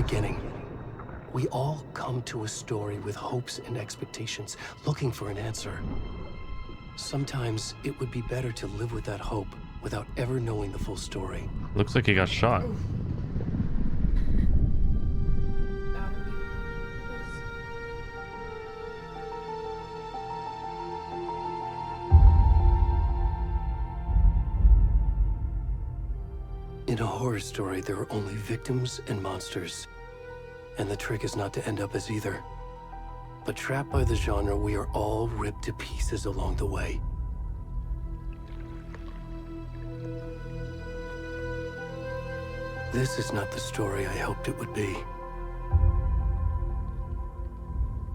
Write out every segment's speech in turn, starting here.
beginning. We all come to a story with hopes and expectations, looking for an answer. Sometimes it would be better to live with that hope without ever knowing the full story. Looks like he got shot. In a horror story, there are only victims and monsters. And the trick is not to end up as either. But trapped by the genre, we are all ripped to pieces along the way. This is not the story I hoped it would be.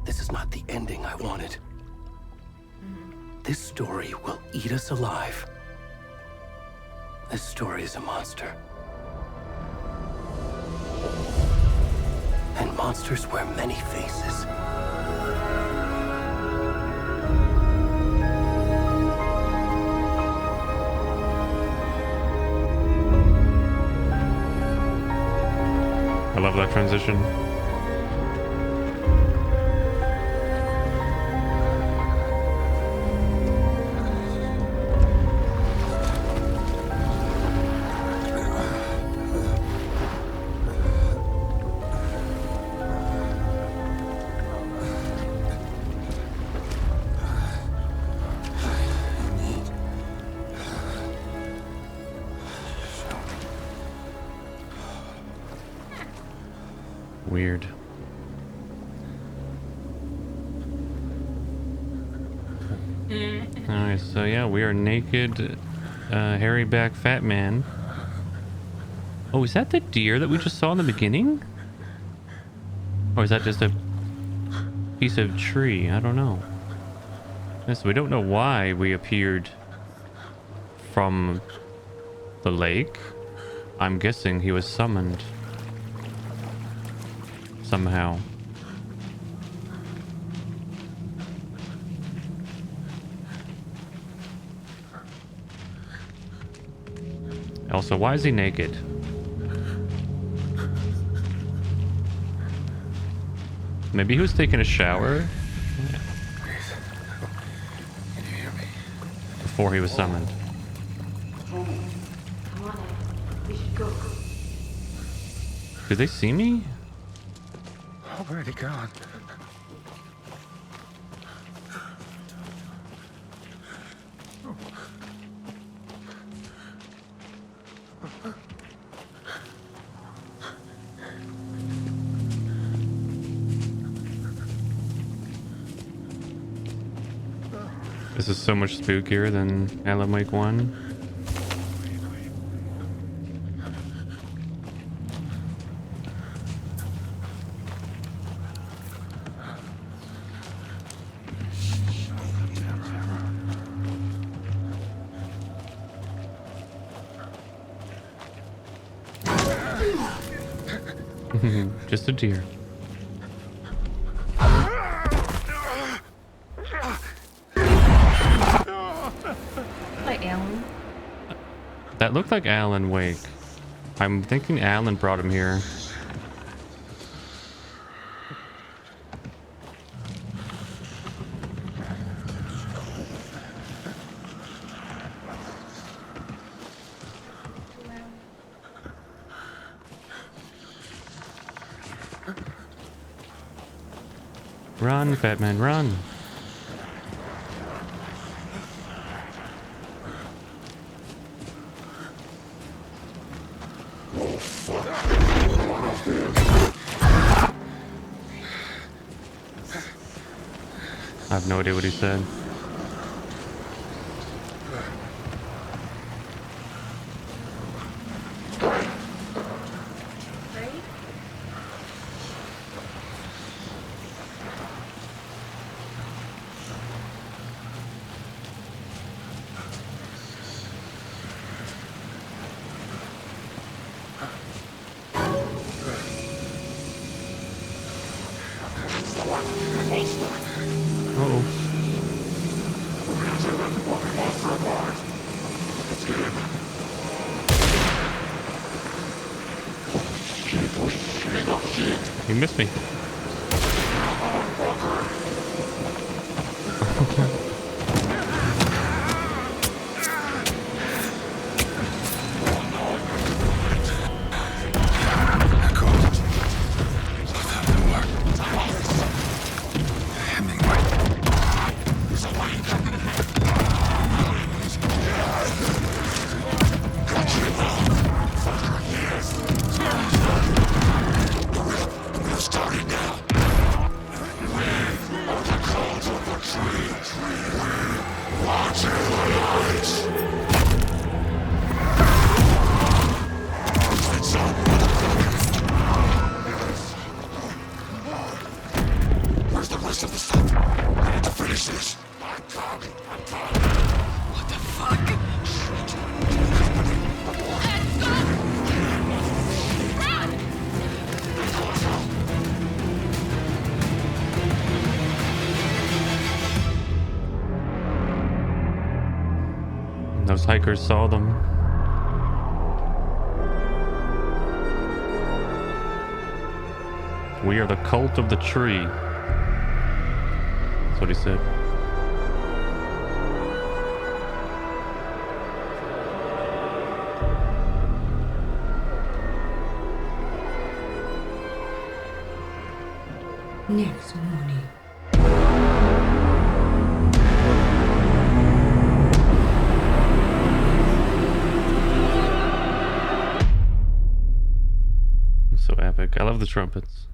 This is not the ending I wanted. This story will eat us alive. This story is a monster. And monsters wear many faces. I love that transition. Weird. Alright, so yeah, we are naked, hairy back fat man. Oh, is that the deer that we just saw in the beginning? Or is that just a piece of tree? I don't know. Yes, we don't know why we appeared from the lake. I'm guessing he was summoned. Somehow. Also, why is he naked? Maybe he was taking a shower before he was summoned. Come on, we should go. Did they see me? Already gone. This is so much spookier than Alan Wake 1. Just a deer. Like Alan. That looked like Alan Wake. I'm thinking Alan brought him here. Run, Batman, run. I have no idea what he said. You missed me. Those hikers saw them. We are the cult of the tree. That's what he said. Next morning. So epic. I love the trumpets.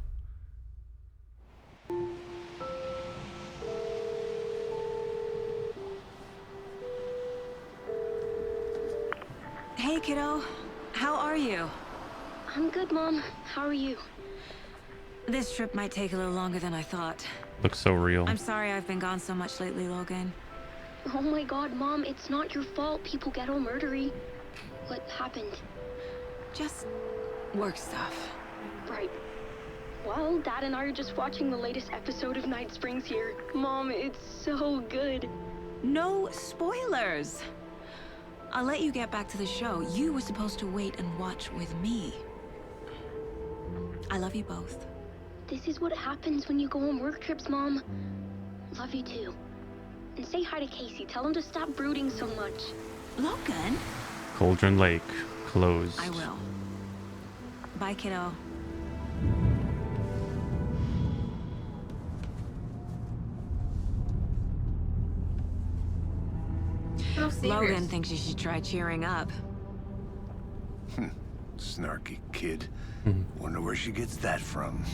Hey, kiddo. How are you? I'm good, Mom. How are you? This trip might take a little longer than I thought. Looks so real. I'm sorry I've been gone so much lately, Logan. Oh my god, Mom, it's not your fault people get all murdery. What happened? Just work stuff. Right. Well, Dad and I are just watching the latest episode of Night Springs here. Mom, it's so good. No spoilers! I'll let you get back to the show. You were supposed to wait and watch with me. I love you both. This is what happens when you go on work trips, Mom. Love you too. And say hi to Casey. Tell him to stop brooding so much. Logan? Cauldron Lake closed. I will. Bye, kiddo. Logan thinks you should try cheering up. Snarky kid. Wonder where she gets that from.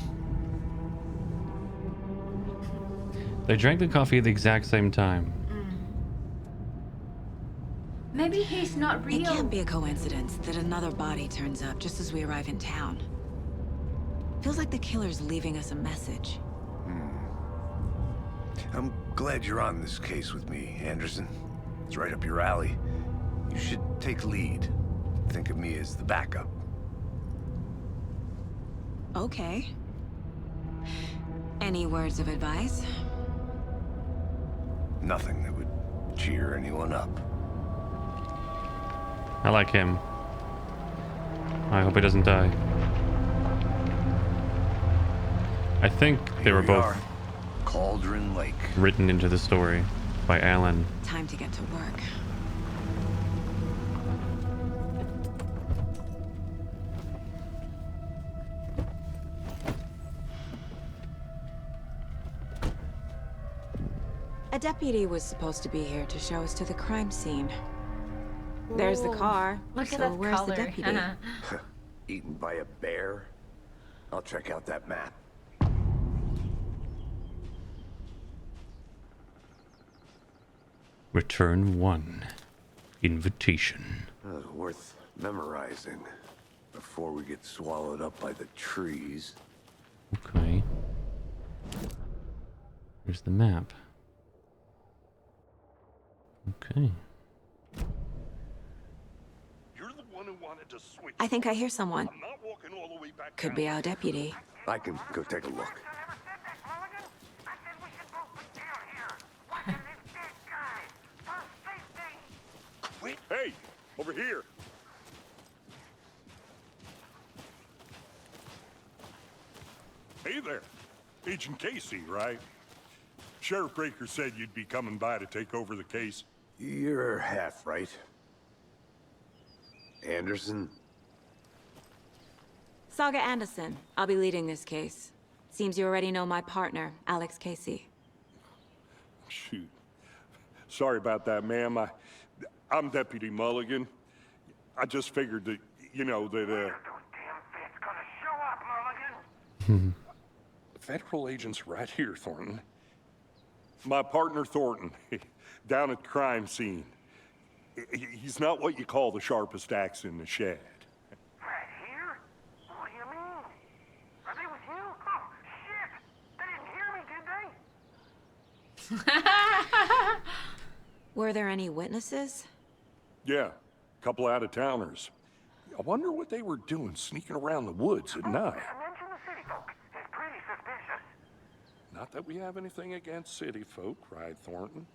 They drank the coffee at the exact same time. Maybe he's not real. It can't be a coincidence that another body turns up just as we arrive in town. Feels like the killer's leaving us a message. I'm glad you're on this case with me, Anderson. It's right up your alley. You should take lead. Think of me as the backup. Okay. Any words of advice? Nothing that would cheer anyone up. I like him. I hope he doesn't die. I think they were both Cauldron Lake. written into the story by Alan. Time to get to work. A deputy was supposed to be here to show us to the crime scene. There's the car. Look so at that where's color. the deputy? Eaten by a bear? I'll check out that map. Return 1. Invitation. Worth memorizing before we get swallowed up by the trees. Okay. Here's the map. Okay. You're the one who wanted to switch. I think I hear someone. I'm not walking all the way back Could down. be our deputy. I can go take a look. Wait. Hey, over here. Hey there. Agent Casey, right? Sheriff Breaker said you'd be coming by to take over the case. You're half right. Anderson? Saga Anderson. I'll be leading this case. Seems you already know my partner, Alex Casey. Shoot. Sorry about that, ma'am. I'm Deputy Mulligan. I just figured that, you know, that, Federal agent's right here, Thornton. My partner, Thornton, down at the crime scene. He's not what you call the sharpest axe in the shed. Right here? What do you mean? Are they with you? Oh, shit! They didn't hear me, did they? Were there any witnesses? Yeah, a couple out-of-towners. I wonder what they were doing sneaking around the woods at night. Mention the city folk. It's pretty suspicious. Not that we have anything against city folk, right, Thornton?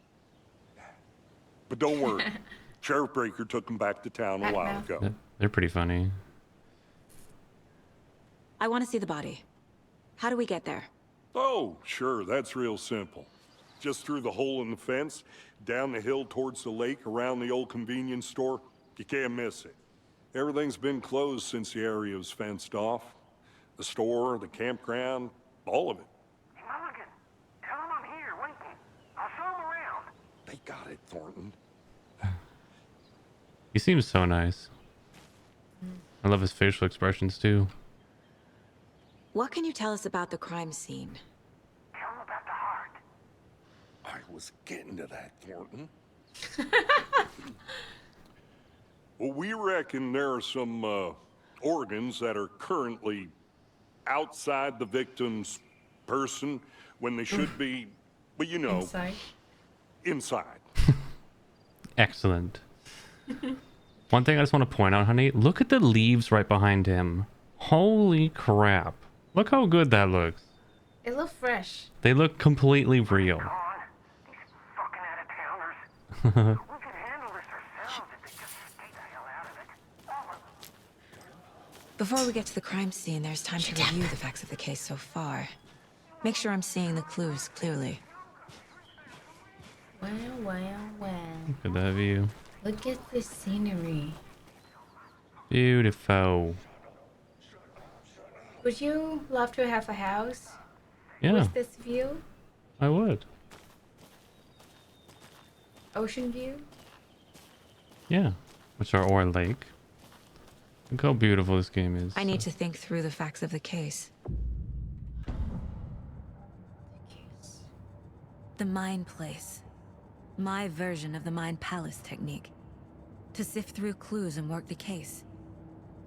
But don't worry. Sheriff Breaker took them back to town a while ago. They're pretty funny. I want to see the body. How do we get there? Oh, sure, that's real simple. Just through the hole in the fence, down the hill towards the lake, around the old convenience store. You can't miss it. Everything's been closed since the area was fenced off. The store, the campground, all of it. Mulligan, tell them I'm here, waiting. I'll show them around. They got it, Thornton. He seems so nice. I love his facial expressions too. What can you tell us about the crime scene? Tell them about the heart. I was getting to that, Thornton. Well, we reckon there are some organs that are currently outside the victim's person when they should be, well, you know, inside. Excellent. One thing I just want to point out, honey, look at the leaves right behind him. Holy crap. Look how good that looks. It looks fresh. They look completely real. Come on, these fucking out-of-towners. We can handle this ourselves if they just stay the hell out of it. All of them. Before we get to the crime scene, there's time to review the facts of the case so far. Make sure I'm seeing the clues clearly. Well, well, well. Look at that view. Look at the scenery. Beautiful. Would you love to have a house Yeah, with this view? I would. Ocean view? Yeah. Or lake. Look how beautiful this game is. I need to think through the facts of the case. The Mind Place. My version of the Mind Palace technique. To sift through clues and work the case.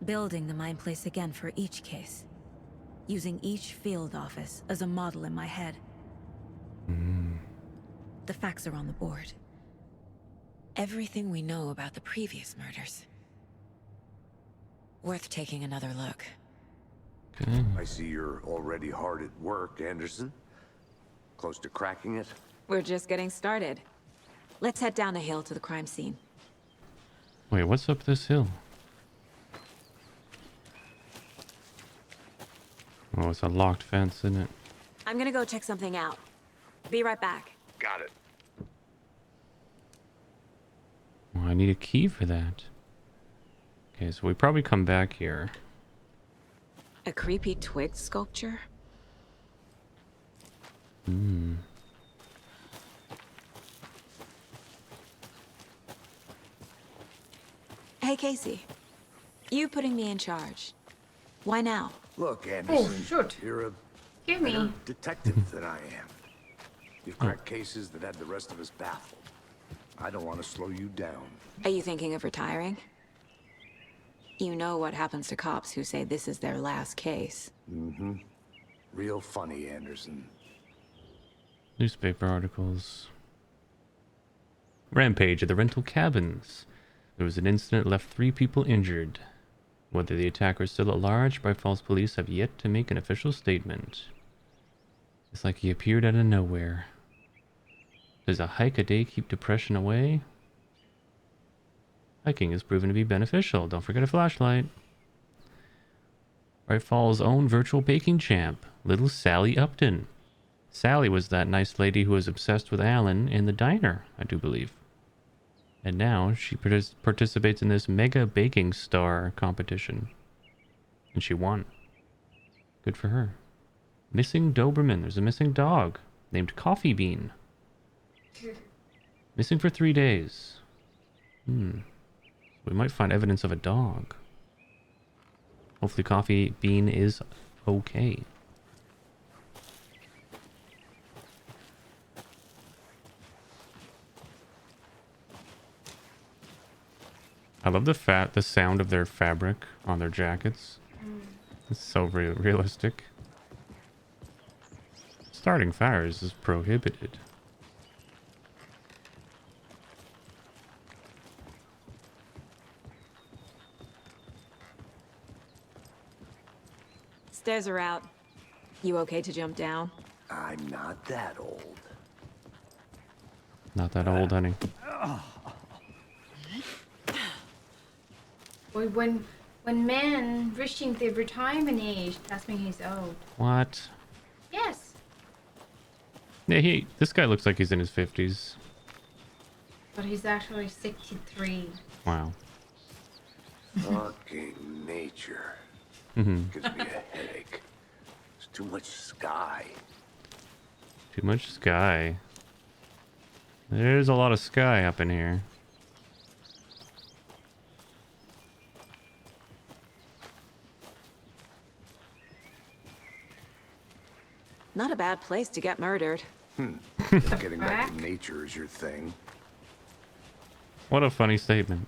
Building the Mind Place again for each case. Using each field office as a model in my head. The facts are on the board. Everything we know about the previous murders. Worth taking another look. Okay. I see you're already hard at work, Anderson. Close to cracking it? We're just getting started. Let's head down the hill to the crime scene. Wait, what's up this hill? Oh, it's a locked fence, isn't it? I'm gonna go check something out. Be right back. Got it. Oh, I need a key for that. Okay, so we probably come back here. A creepy twig sculpture? Hey, Casey. You putting me in charge. Why now? Look, Anderson, shoot. you're a Give better me. detective than I am. You've cracked cases that had the rest of us baffled. I don't want to slow you down. Are you thinking of retiring? You know what happens to cops who say this is their last case. Mm-hmm. Real funny, Anderson. Newspaper articles. Rampage at the rental cabins. There was an incident that left 3 people injured. Whether the attacker is still at large, Bright Falls police have yet to make an official statement. It's like he appeared out of nowhere. Does a hike a day keep depression away? Hiking has proven to be beneficial. Don't forget a flashlight. Right Fall's own virtual baking champ, little Sally Upton. Sally was that nice lady who was obsessed with Alan in the diner, I do believe. And now she participates in this mega baking star competition. And she won. Good for her. Missing Doberman. There's a missing dog named Coffee Bean. Missing for 3 days. We might find evidence of a dog. Hopefully Coffee Bean is okay. I love the sound of their fabric on their jackets. It's so realistic. Starting fires is prohibited. Stairs are out. You okay to jump down? I'm not that old. Not that old, honey. Boy, when men reaching the retirement age, that's when he's old. What? Yes. Yeah, this guy looks like he's in his 50s. But he's actually 63. Wow. Fucking nature. Mm-hmm. Gives me a headache. There's too much sky. Too much sky. There's a lot of sky up in here. Not a bad place to get murdered. Just getting back to nature is your thing. What a funny statement.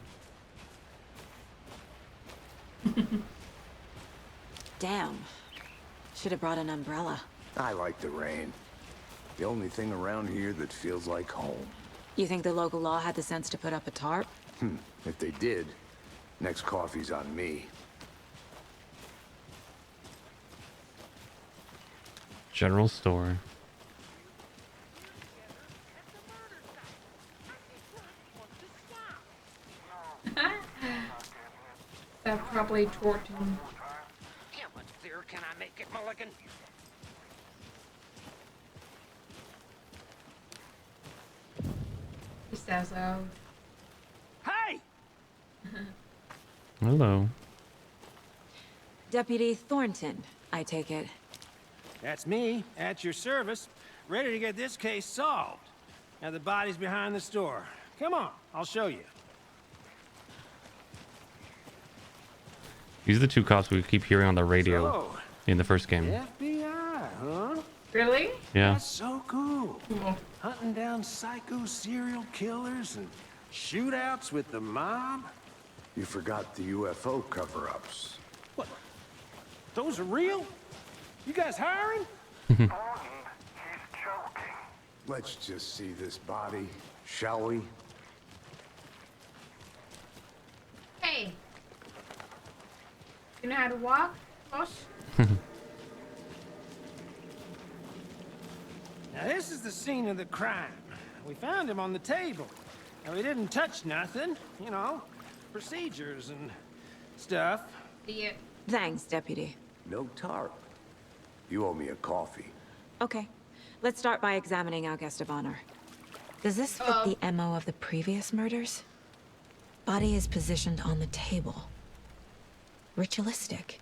Damn. Should have brought an umbrella. I like the rain. The only thing around here that feels like home. You think the local law had the sense to put up a tarp? If they did, next coffee's on me. General store. That probably tortured him. How much clearer can I make it, Mulligan? He says, oh. Hey! Hello. Deputy Thornton, I take it. That's me, at your service, ready to get this case solved. Now the body's behind the store. Come on, I'll show you. These are the two cops we keep hearing on the radio So, in the first game. FBI, huh? Really? Yeah. That's so cool. Cool. Hunting down psycho serial killers and shootouts with the mob. You forgot the UFO cover-ups. What? Those are real? You guys hiring? He's joking. Let's just see this body, shall we? Hey. You know how to walk, boss? Now this is the scene of the crime. We found him on the table. And we didn't touch nothing, you know, procedures and stuff. Yeah. Thanks, Deputy. No tarp. You owe me a coffee. Okay. Let's start by examining our guest of honor. Does this fit the MO of the previous murders? Body is positioned on the table. Ritualistic.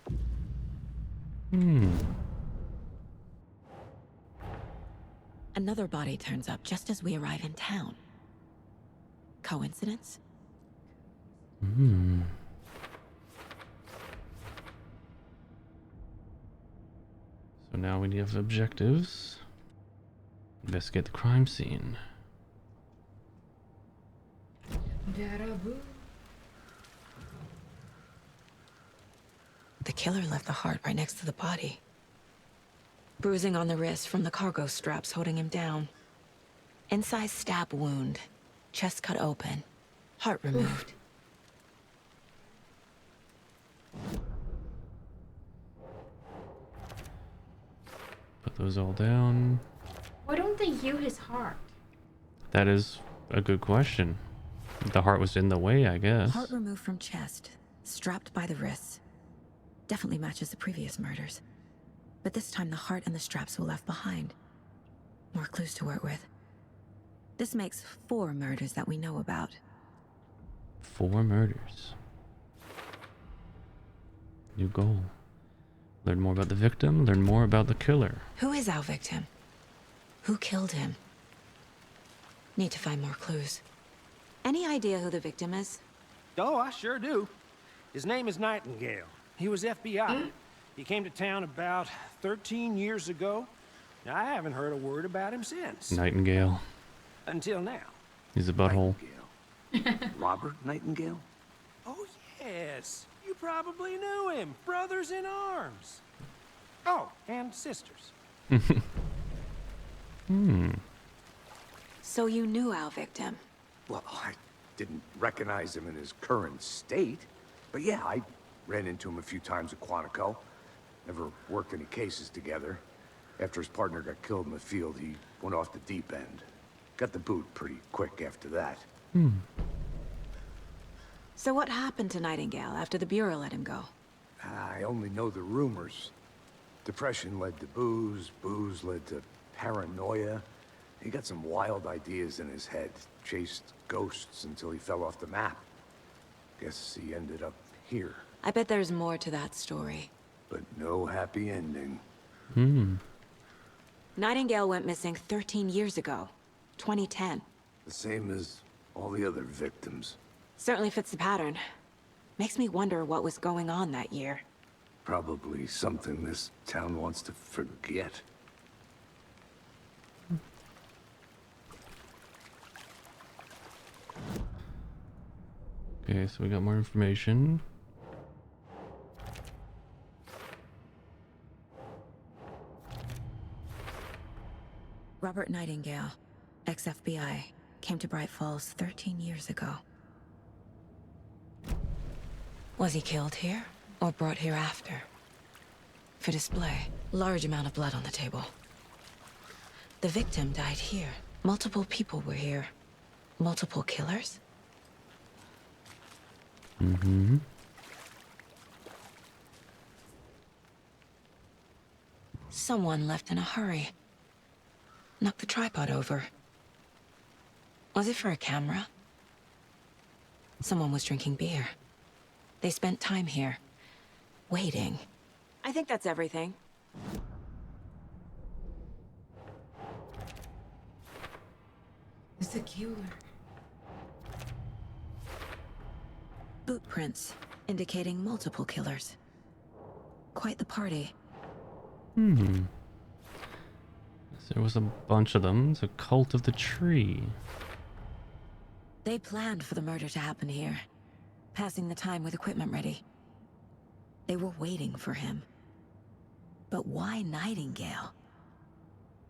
Another body turns up just as we arrive in town. Coincidence? So now we have objectives. Investigate the crime scene. Da-da-boo. The killer left the heart right next to the body. Bruising on the wrist from the cargo straps holding him down. Incised stab wound. Chest cut open. Heart removed. Put those all down. Why don't they use his heart? That is a good question. The heart was in the way, I guess. Heart removed from chest. Strapped by the wrists. Definitely matches the previous murders. But this time the heart and the straps were left behind. More clues to work with. This makes 4 murders that we know about. 4 murders. New goal. Learn more about the victim, learn more about the killer. Who is our victim? Who killed him? Need to find more clues. Any idea who the victim is? Oh, I sure do. His name is Nightingale. He was FBI. He came to town about 13 years ago. Now, I haven't heard a word about him since. Nightingale. Until now. He's a butthole. Nightingale. Robert Nightingale? Oh, yes. You probably knew him. Brothers in arms. Oh, and sisters. So you knew our victim? Well, I didn't recognize him in his current state. But yeah, I ran into him a few times at Quantico. Never worked any cases together. After his partner got killed in the field, he went off the deep end. Got the boot pretty quick after that. So what happened to Nightingale after the Bureau let him go? I only know the rumors. Depression led to booze, booze led to paranoia. He got some wild ideas in his head, chased ghosts until he fell off the map. Guess he ended up here, I bet there's more to that story. but no happy ending. Nightingale went missing 13 years ago. 2010. The same as all the other victims. Certainly fits the pattern. Makes me wonder what was going on that year. Probably something this town wants to forget. Okay, so we got more information. Robert Nightingale, ex-FBI, came to Bright Falls 13 years ago. Was he killed here, or brought here after? For display, large amount of blood on the table. The victim died here. Multiple people were here. Multiple killers? Someone left in a hurry. Knocked the tripod over. Was it for a camera? Someone was drinking beer. They spent time here, waiting. I think that's everything. It's a killer. Boot prints, indicating multiple killers. Quite the party. There was a bunch of them. It's a cult of the tree. They planned for the murder to happen here, passing the time with equipment ready. They were waiting for him. But why Nightingale?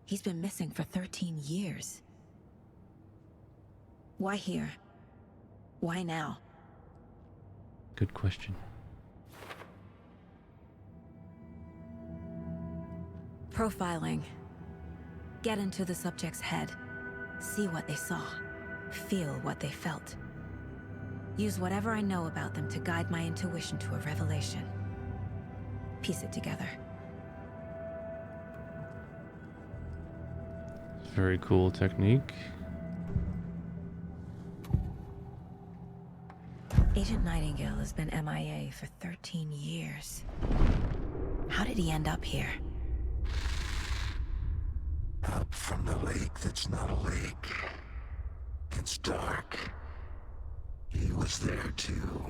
He's been missing for 13 years. Why here? Why now? Good question. Profiling. Get into the subject's head. See what they saw. Feel what they felt. Use whatever I know about them to guide my intuition to a revelation. Piece it together. Very cool technique. Agent Nightingale has been MIA for 13 years. How did he end up here? Up from the lake that's not a lake. It's dark. He was there too.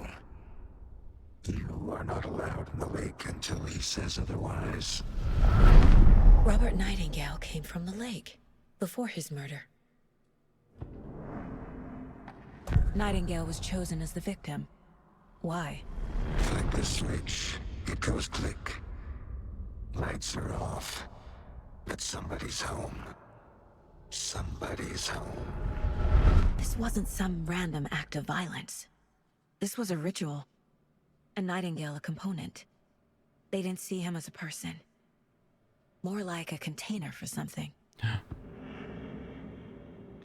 You are not allowed in the lake until he says otherwise. Robert Nightingale came from the lake, before his murder. Nightingale was chosen as the victim. Why? Flick the switch. It goes click. Lights are off. But somebody's home. Somebody's home. This wasn't some random act of violence. This was a ritual. And Nightingale a component. They didn't see him as a person. More like a container for something.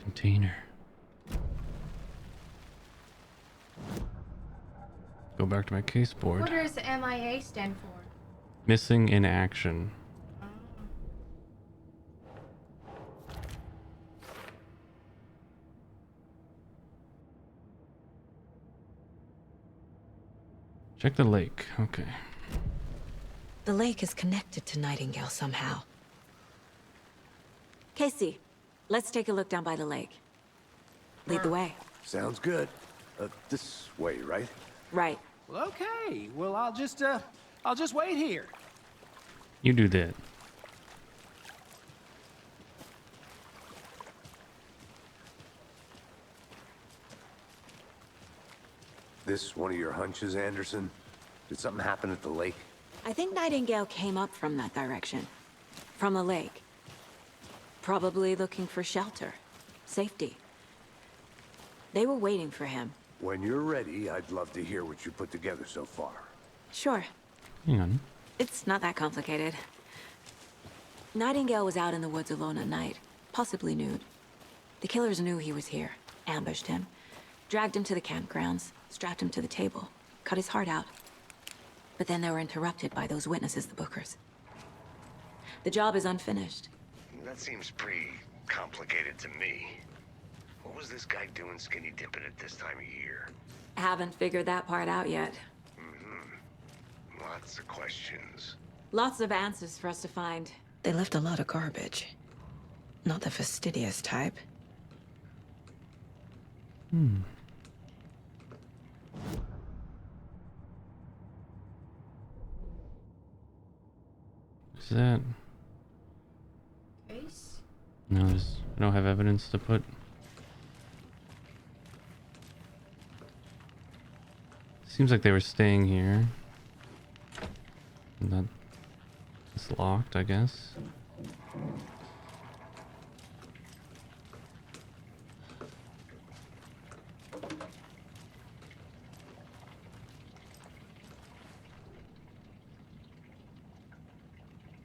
Container. Go back to my case board. What does MIA stand for? Missing in action. Check the lake. Okay. The lake is connected to Nightingale somehow. Casey, let's take a look down by the lake. Lead the way. Sounds good. This way, right? Right. Well, okay. Well, I'll just wait here. You do that. This one of your hunches, Anderson? Did something happen at the lake? I think Nightingale came up from that direction. From the lake. Probably looking for shelter. Safety. They were waiting for him. When you're ready, I'd love to hear what you put together so far. Sure. Hang on. It's not that complicated. Nightingale was out in the woods alone at night, possibly nude. The killers knew he was here, ambushed him, dragged him to the campgrounds, strapped him to the table, cut his heart out. But then they were interrupted by those witnesses, the Bookers. The job is unfinished. That seems pretty complicated to me. What was this guy doing skinny dipping at this time of year? Haven't figured that part out yet. Lots of questions. Lots of answers for us to find. They left a lot of garbage. Not the fastidious type. Is that... Case? No, I don't have evidence to put. Seems like they were staying here. And that it's locked, I guess.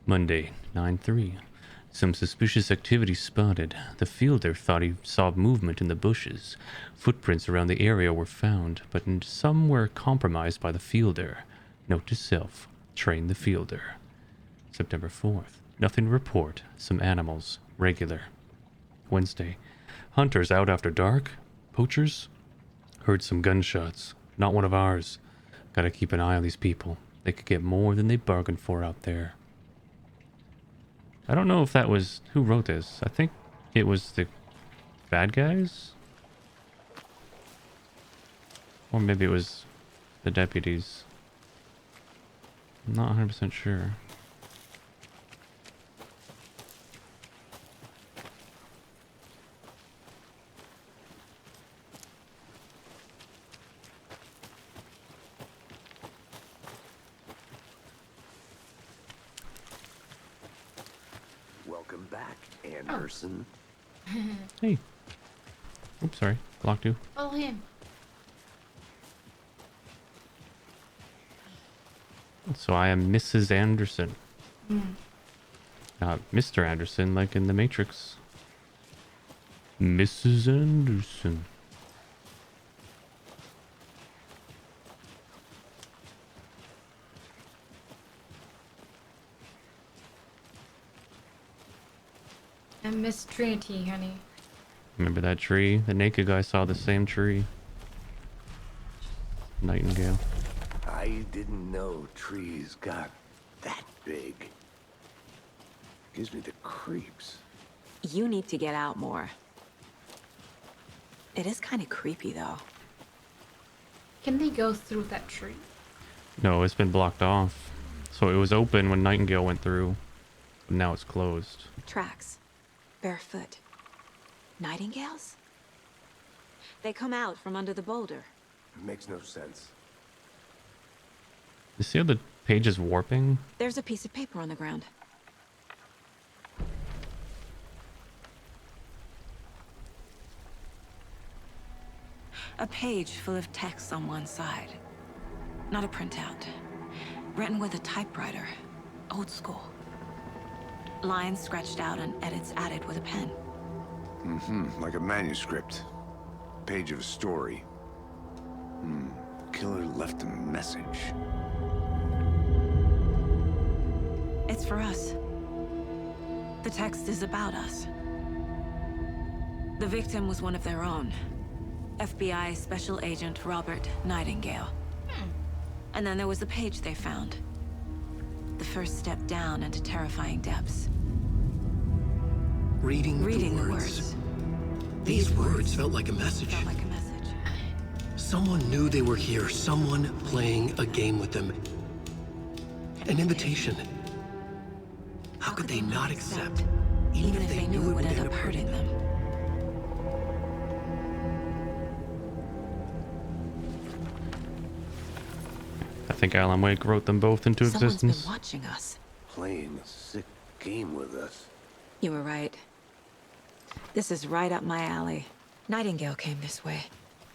Monday, 9/3. Some suspicious activity spotted. The fielder thought he saw movement in the bushes. Footprints around the area were found, but some were compromised by the fielder. Note to self, train the fielder. September 4th. Nothing to report. Some animals. Regular. Wednesday. Hunters out after dark? Poachers? Heard some gunshots. Not one of ours. Gotta keep an eye on these people. They could get more than they bargained for out there. I don't know if that was... Who wrote this? I think it was the bad guys? Or maybe it was the deputies. I'm not 100% sure. Welcome back, Anderson. Hey. Oops, sorry. Blocked you. Follow him. So I am Mrs. Anderson. Not Mr. Anderson, like in The Matrix. Mrs. Anderson. And Miss Trinity, honey. Remember that tree? The naked guy saw the same tree. Nightingale. I didn't know trees got that big. Gives me the creeps. You need to get out more. It is kind of creepy, though. Can they go through that tree? No, it's been blocked off. So it was open when Nightingale went through. But now it's closed. Tracks. Barefoot. Nightingales? They come out from under the boulder. Makes no sense. You see how the page is warping? There's a piece of paper on the ground. A page full of text on one side. Not a printout. Written with a typewriter. Old school. Lines scratched out and edits added with a pen. Like a manuscript. Page of a story. killer left a message. It's for us. The text is about us. The victim was one of their own. FBI Special Agent Robert Nightingale. And then there was the page they found. The first step down into terrifying depths. Reading the words. words. These words felt like a message. Felt like a message. Someone knew they were here. Someone playing a game with them. An invitation. How could they not accept? Even if they knew it would end up hurting them. I think Alan Wake wrote them both into Someone's existence. been watching us. Playing a sick game with us. You were right. This is right up my alley. Nightingale came this way.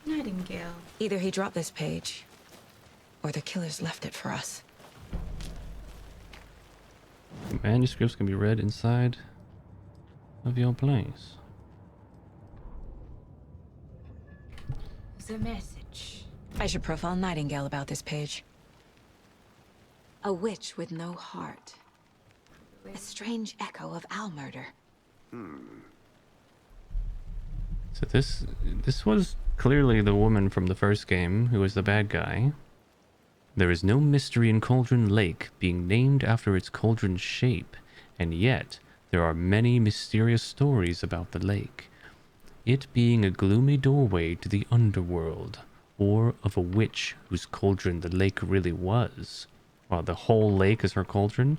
Nightingale. Either he dropped this page, or the killers left it for us. Manuscripts can be read inside of your place. It's a message. I should profile Nightingale about this page. A witch with no heart. A strange echo of owl murder. So this was clearly the woman from the first game who was the bad guy. There is no mystery in Cauldron Lake being named after its cauldron shape, and yet there are many mysterious stories about the lake. It being a gloomy doorway to the underworld, or of a witch whose cauldron the lake really was, while the whole lake is her cauldron.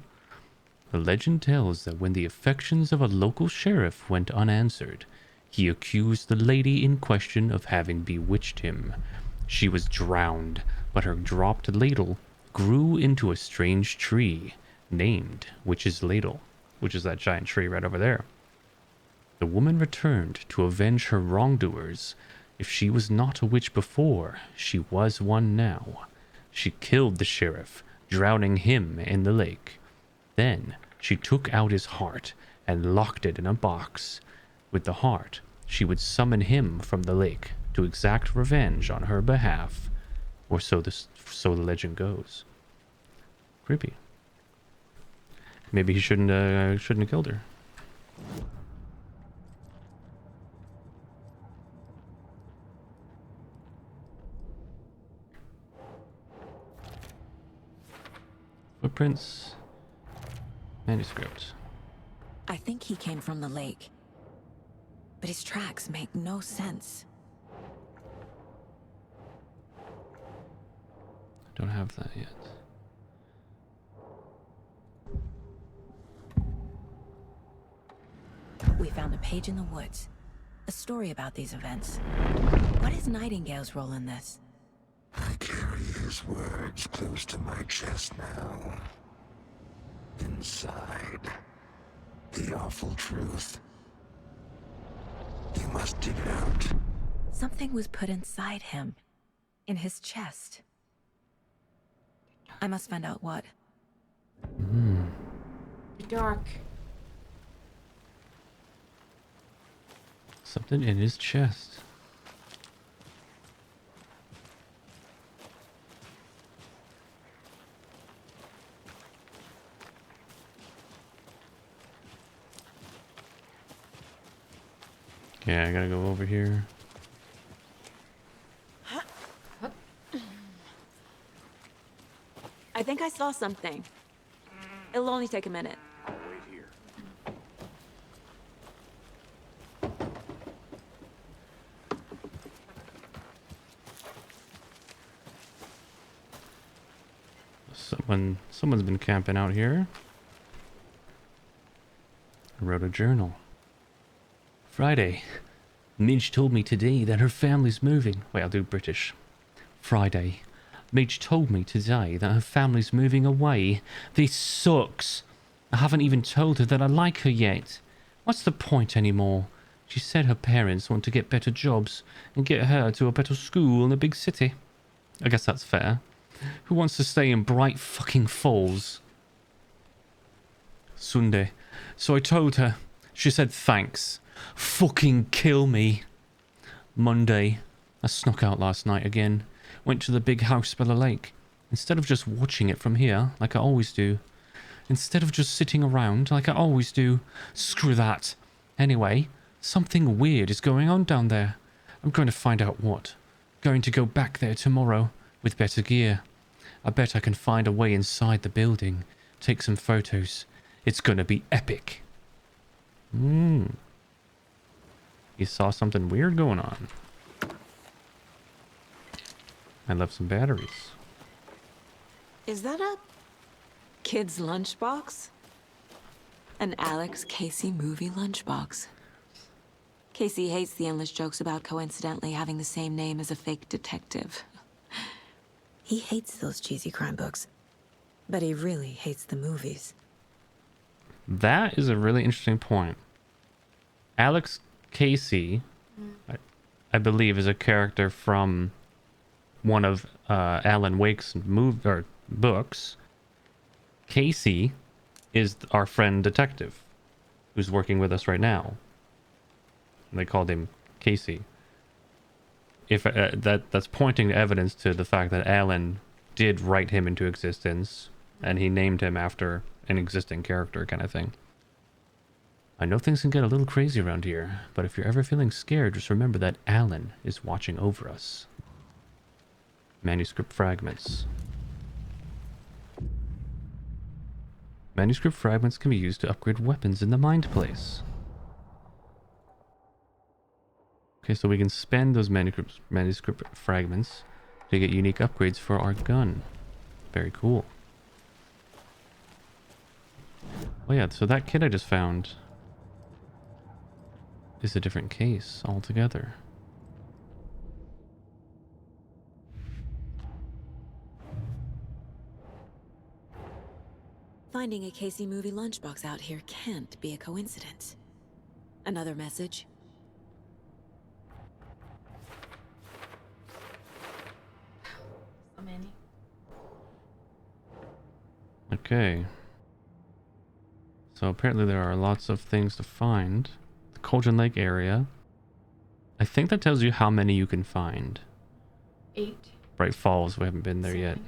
The legend tells that when the affections of a local sheriff went unanswered, he accused the lady in question of having bewitched him. She was drowned, but her dropped ladle grew into a strange tree, named Witch's Ladle, which is that giant tree right over there. The woman returned to avenge her wrongdoers. If she was not a witch before, she was one now. She killed the sheriff, drowning him in the lake. Then she took out his heart and locked it in a box. With the heart, she would summon him from the lake to exact revenge on her behalf, or so the legend goes. Creepy. Maybe he shouldn't have killed her. Footprints. Manuscript. I think he came from the lake. But his tracks make no sense. I don't have that yet. We found a page in the woods. A story about these events. What is Nightingale's role in this? I carry his words close to my chest now. Inside, the awful truth. You must dig it out. Something was put inside him. In his chest. I must find out what. The dark. Something in his chest. Yeah, I gotta go over here. I think I saw something. It'll only take a minute. I'll wait here. Someone's been camping out here. I wrote a journal. Friday. Midge told me today that her family's moving. Wait, I'll do British. Friday. Midge told me today that her family's moving away. This sucks. I haven't even told her that I like her yet. What's the point anymore? She said her parents want to get better jobs and get her to a better school in a big city. I guess that's fair. Who wants to stay in Bright fucking Falls? Sunday. So I told her. She said thanks. Fucking kill me. Monday. I snuck out last night again. went to the big house by the lake. Instead of just watching it from here, like I always do. Instead of just sitting around, like I always do. Screw that. Anyway, something weird is going on down there. I'm going to find out what. Going to go back there tomorrow with better gear. I bet I can find a way inside the building. Take some photos. It's gonna be epic. You saw something weird going on. I left some batteries. Is that a kid's lunchbox? An Alex Casey movie lunchbox. Casey hates the endless jokes about coincidentally having the same name as a fake detective. He hates those cheesy crime books, but he really hates the movies. That is a really interesting point. Alex Casey, I believe, is a character from one of Alan Wake's books. Casey is our friend detective who's working with us right now. They called him Casey. If that's pointing to evidence to the fact that Alan did write him into existence, and he named him after an existing character, kind of thing. I know things can get a little crazy around here, but if you're ever feeling scared, just remember that Alan is watching over us. Manuscript fragments. Manuscript fragments can be used to upgrade weapons in the Mind Place. Okay, so we can spend those manuscript fragments to get unique upgrades for our gun. Very cool. Oh yeah, so that kid I just found is a different case altogether. Finding a Casey movie lunchbox out here can't be a coincidence. Another message? So many. Okay. So apparently there are lots of things to find. The Cauldron Lake area. I think that tells you how many you can find. 8. Bright Falls, we haven't been there yet.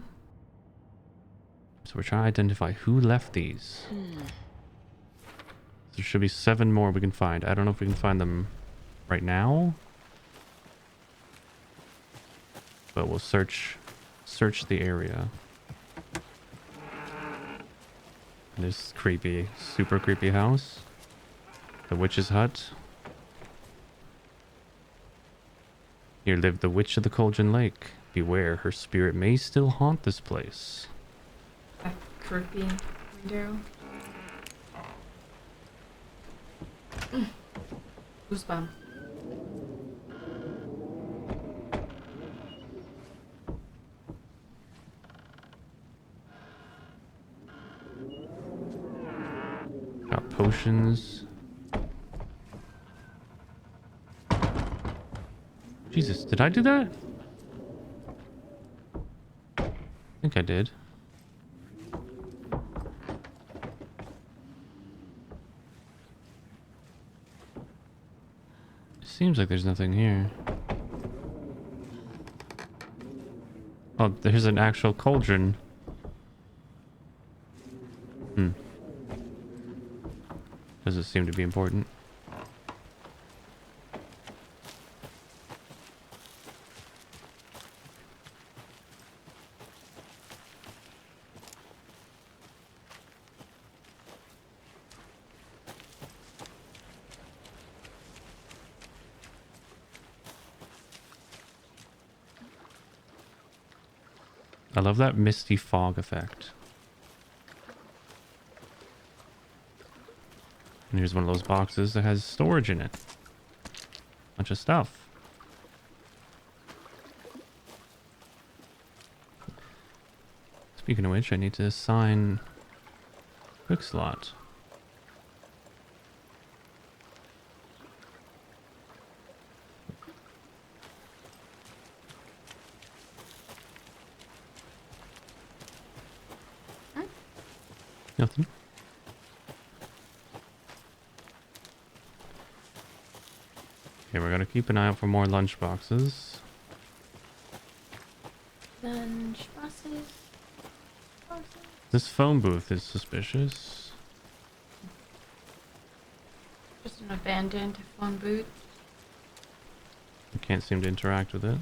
So we're trying to identify who left these. There should be 7 more we can find. I don't know if we can find them right now. But we'll search the area. This creepy, super creepy house. The witch's hut. Here lived the witch of the Cauldron Lake. Beware, her spirit may still haunt this place. A creepy window. Goosebump. Got potions. Jesus, did I do that? I think I did. Seems like there's nothing here. Oh, there's an actual cauldron. Does it seem to be important? I love that misty fog effect. And here's one of those boxes that has storage in it. Bunch of stuff. Speaking of which, I need to assign quick slot. Nothing. Okay, we're gonna keep an eye out for more lunch boxes. Then buses. This phone booth is suspicious. Just an abandoned phone booth. I can't seem to interact with it.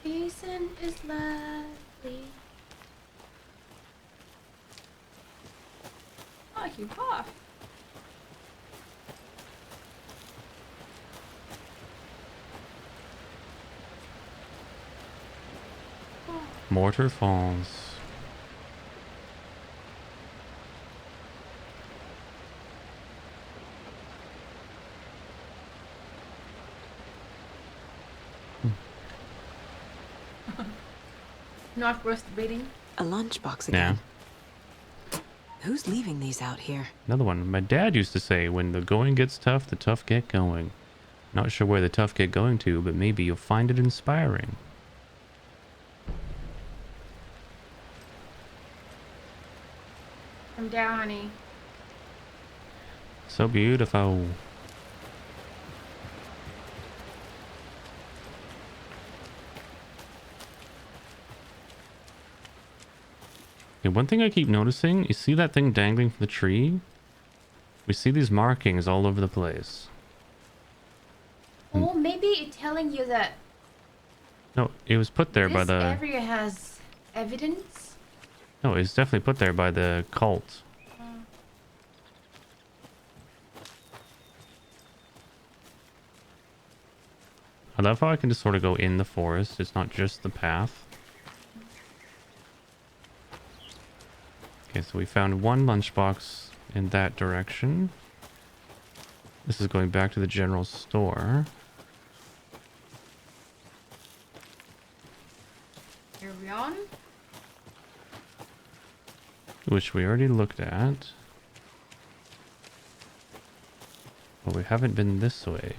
Jason is lovely. Oh, you off. Mortar falls. Not worth debating. A lunchbox Yeah. again. Who's leaving these out here? Another one. My dad used to say, when the going gets tough, the tough get going. Not sure where the tough get going to, but maybe you'll find it inspiring. I'm down, honey. So beautiful. Okay, one thing I keep noticing, you see that thing dangling from the tree? We see these markings all over the place. Oh, maybe it's telling you that No, it was put there by this the... area has evidence. No, it's definitely put there by the cult. I love how I can just sort of go in the forest. It's not just the path. Okay, so we found one lunchbox in that direction. This is going back to the general store. Here we on. Which we already looked at. But we haven't been this way.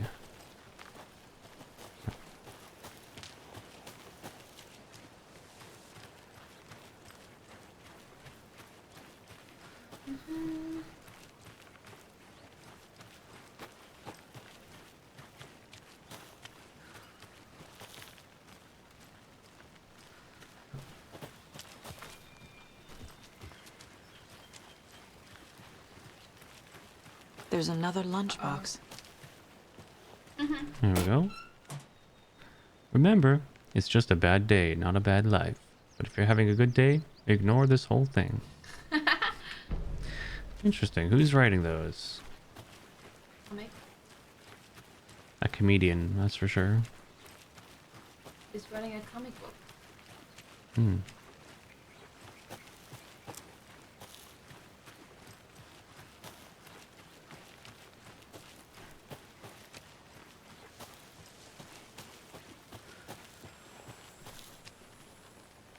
There's another lunchbox. There we go. Remember, it's just a bad day, not a bad life. But if you're having a good day, ignore this whole thing. Interesting. Who's writing those? Comic A comedian, that's for sure. is running a comic book. Hmm.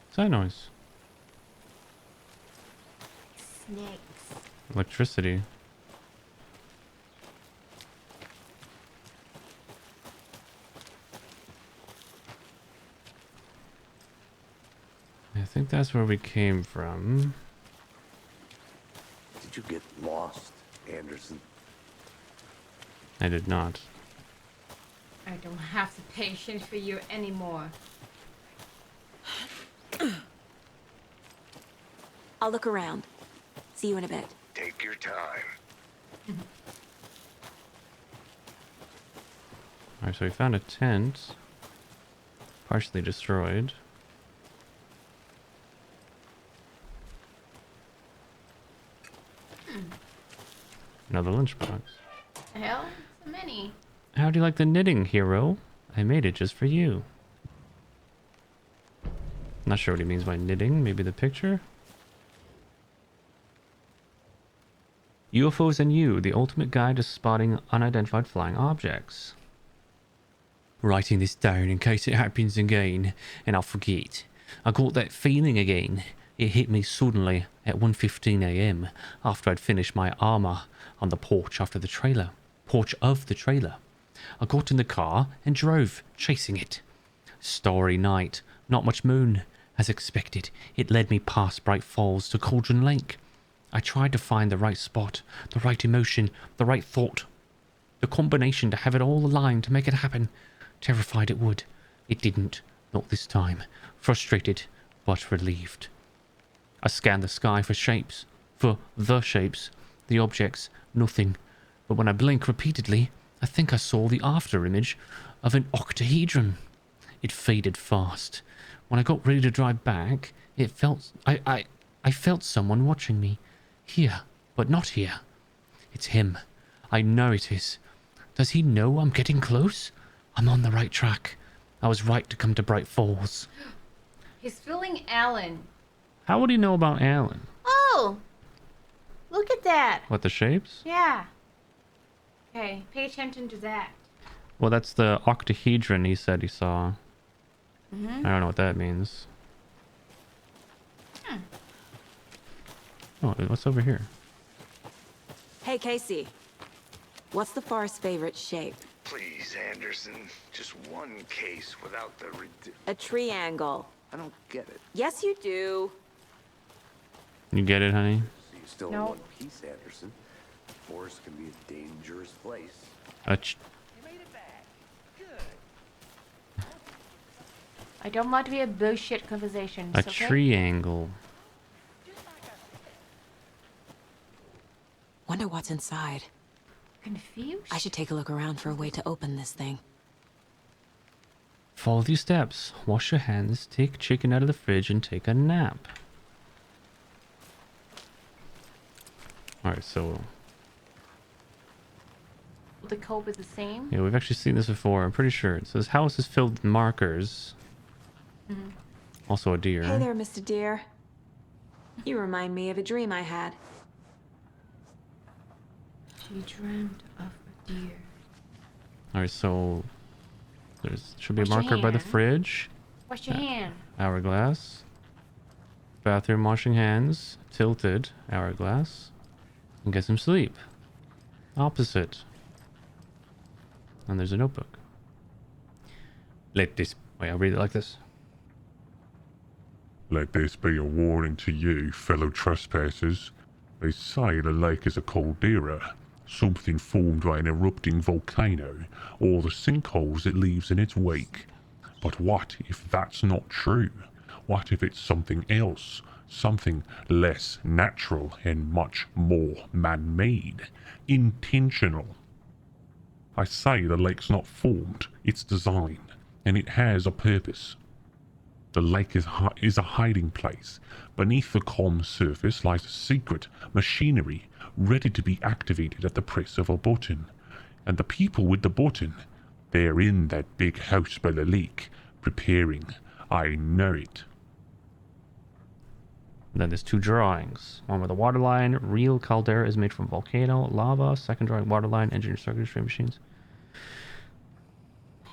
What's that noise? Snakes. Electricity. I think that's where we came from. Did you get lost, Anderson? I did not. I don't have the patience for you anymore. I'll look around. See you in a bit. Take your time. Alright, so we found a tent. Partially destroyed. Another lunchbox. The hell? So many. How do you like the knitting, hero? I made it just for you. Not sure what he means by knitting. Maybe the picture? UFOs and You, the ultimate guide to spotting unidentified flying objects. Writing this down in case it happens again, and I'll forget. I got that feeling again. It hit me suddenly at 1:15 a.m. after I'd finished my armor on the porch of the trailer. I got in the car and drove, chasing it. Starry night, not much moon, As expected, it led me past Bright Falls to Cauldron Lake. I tried to find the right spot, the right emotion, the right thought. The combination to have it all aligned to make it happen. Terrified it would. It didn't. Not this time. Frustrated, but relieved. I scanned the sky for shapes. For the shapes. The objects. Nothing. But when I blinked repeatedly, I think I saw the after image of an octahedron. It faded fast. When I got ready to drive back, it felt... I felt someone watching me. Here, but not here. It's him. I know it is. Does he know I'm getting close? I'm on the right track. I was right to come to Bright Falls. He's feeling Alan. How would he know about Alan? Oh! Look at that. What, the shapes? Yeah. Okay, pay attention to that. Well, that's the octahedron he said he saw. I don't know what that means. Oh, what's over here? Hey, Casey. What's the forest's favorite shape? Please, Anderson. Just one case without the A triangle. I don't get it. Yes, you do. You get it, honey? So you're still in one piece, Anderson. Forest can be a dangerous place. I don't want to be a bullshit conversation. A Okay? triangle. Wonder what's inside. Confused? I should take a look around for a way to open this thing. Follow these steps. Wash your hands, take chicken out of the fridge, and take a nap. Alright, so... The code is the same? yeah, we've actually seen this before. I'm pretty sure. So this house is filled with markers. Also a deer. Hey there, Mr. Deer. You remind me of a dream I had. She dreamt of a deer. Alright, so... should be a Wash your marker by the hand. fridge. Wash your hand. Hourglass. Bathroom washing hands. Tilted. Hourglass. And get some sleep. Opposite. And there's a notebook. Let this... wait, I'll read it like this. Let this be a warning to you, fellow trespassers. They say the lake is a caldera, something formed by an erupting volcano, or the sinkholes it leaves in its wake. But what if that's not true? What if it's something else? Something less natural and much more man-made, intentional. I say the lake's not formed, it's designed, and it has a purpose. The lake is a hiding place. Beneath the calm surface lies a secret machinery ready to be activated at the press of a button. And the people with the button, they're in that big house by the lake, preparing. I know it. And then there's two drawings. One with a water line. Real caldera is made from volcano, lava. Second drawing, water line, engineered circuitry machines.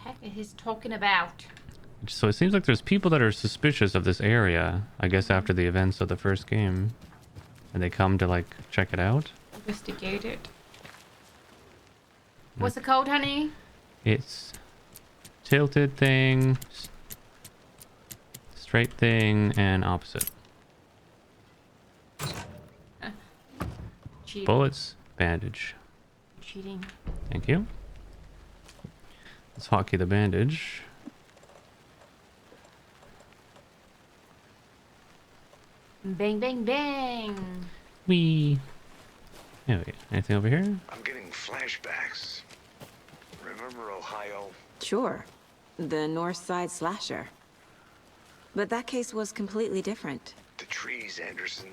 What the heck is he talking about? So it seems like there's people that are suspicious of this area, I guess after the events of the first game. And they come to, like, check it out. Investigate it. What's the code, honey? It's tilted thing, straight thing, and opposite. Cheating. Bullets, bandage. Cheating. Thank you. Let's hotkey the bandage. Bang, bang, bang. Wee. Anyway, anything over here? I'm getting flashbacks. Remember Ohio? Sure. The North Side slasher. But that case was completely different. The trees, Anderson.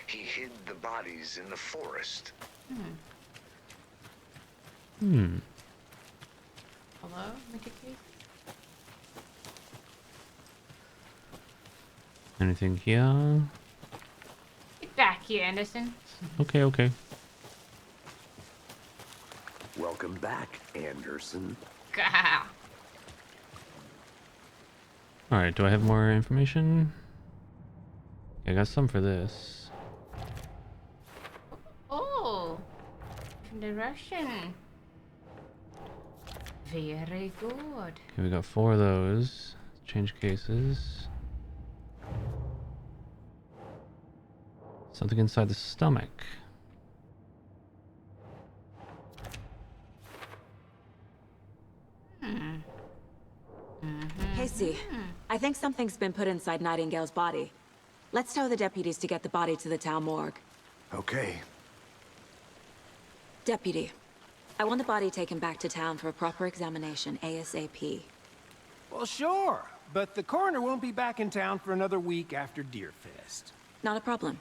He hid the bodies in the forest. Hello, Mickey? Anything here? Get back here, Anderson. Okay. Welcome back, Anderson. Gah. Alright, do I have more information? I got some for this. Oh, from the Russian. Very good. Okay, we got 4 of those. Change cases. Something inside the stomach. Casey, I think something's been put inside Nightingale's body. Let's tell the deputies to get the body to the town morgue. Okay. Deputy, I want the body taken back to town for a proper examination ASAP. Well, sure. But the coroner won't be back in town for another week after Deerfest. Not a problem.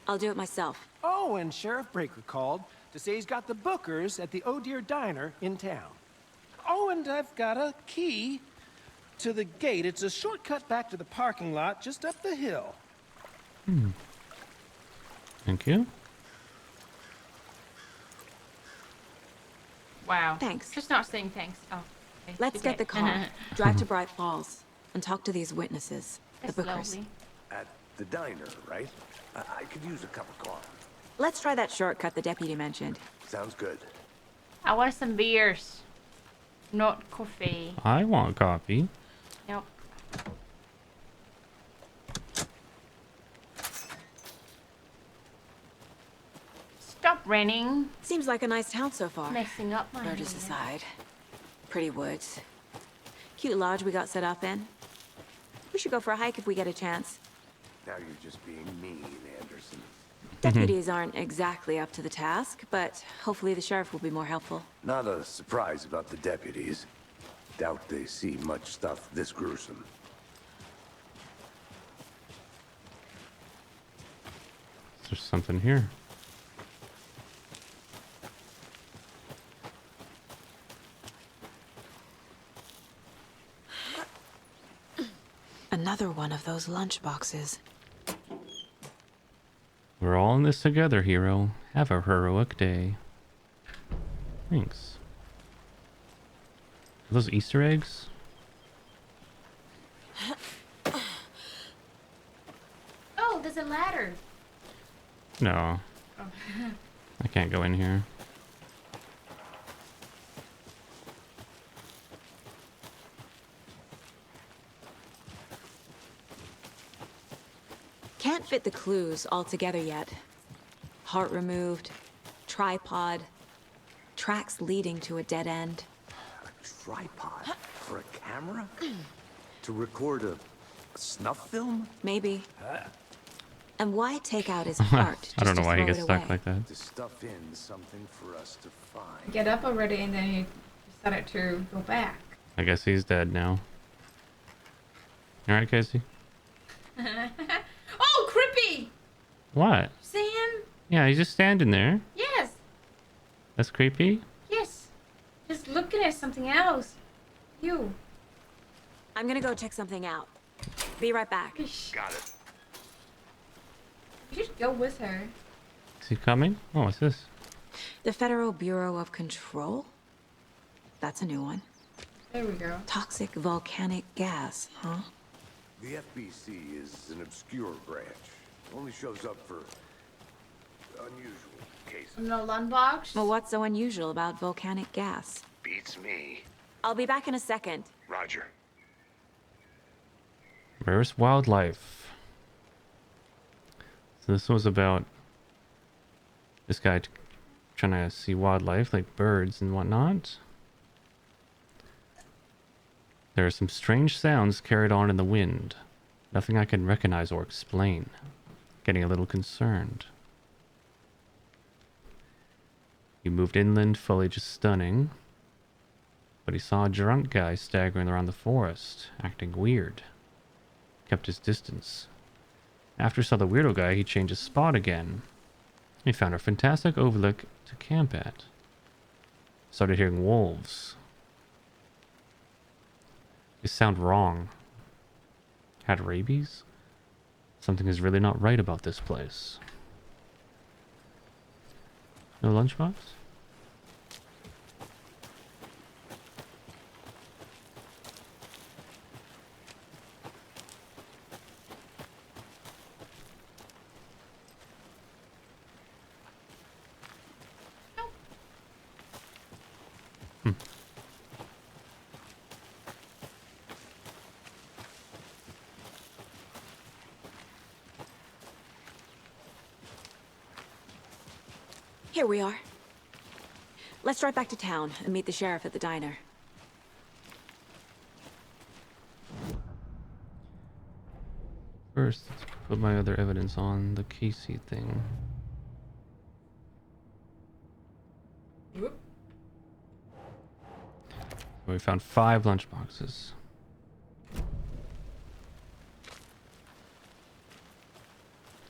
I'll do it myself. Oh, and Sheriff Breaker called to say he's got the Bookers at the Oh Dear Diner in town. Oh, and I've got a key to the gate. It's a shortcut back to the parking lot just up the hill. Thank you. Wow. Thanks. Just not saying thanks. Oh. Okay. Let's get the car, drive to Bright Falls, and talk to these witnesses, That's the Bookers. lovely. At the diner, right? I could use a cup of coffee. Let's try that shortcut the deputy mentioned. Sounds good. I want some beers, not coffee. I want coffee. Yep. Stop running. Seems like a nice town so far. Messing up my Murders hair. aside. Pretty woods. Cute lodge we got set up in. We should go for a hike if we get a chance. Now you're just being mean, Anderson. Deputies aren't exactly up to the task, but hopefully the sheriff will be more helpful. Not a surprise about the deputies. Doubt they see much stuff this gruesome. There's something here. Another one of those lunch boxes. We're all in this together, hero. Have a heroic day. Thanks. Are those Easter eggs? Oh, there's a ladder. No. Oh. I can't go in here. Can't fit the clues all together yet. Heart removed, tripod, tracks leading to a dead end. A tripod? For a camera? To record a snuff film? Maybe. And why take out his heart? I don't know just to why he throw gets it stuck away? like that. To stuff in something for us to find. Get up already, and then he decided to go back. I guess he's dead now. Alright, Casey? Oh, creepy! What? See him? Yeah, he's just standing there. Yes, That's creepy. yes. Just looking at something else. You. I'm gonna go check something out. Be right back. Got it. You should go with her. Is he coming? Oh, what's this? The Federal Bureau of Control? That's a new one. There we go. Toxic volcanic gas, huh? The FBC is an obscure branch. Only shows up for unusual cases. No lunchbox. Well, what's so unusual about volcanic gas? Beats me. I'll be back in a second. Roger. Rarest wildlife. So this was about this guy trying to see wildlife like birds and whatnot. There are some strange sounds carried on in the wind. Nothing I can recognize or explain. Getting a little concerned. He moved inland, foliage is stunning. But he saw a drunk guy staggering around the forest, acting weird. Kept his distance. After he saw the weirdo guy, he changed his spot again. He found a fantastic overlook to camp at. Started hearing wolves. They sound wrong. Had rabies? Something is really not right about this place. No lunchbox? Here we are. Let's drive back to town and meet the sheriff at the diner. First, let's put my other evidence on the Casey thing. Whoop. We found 5 lunchboxes.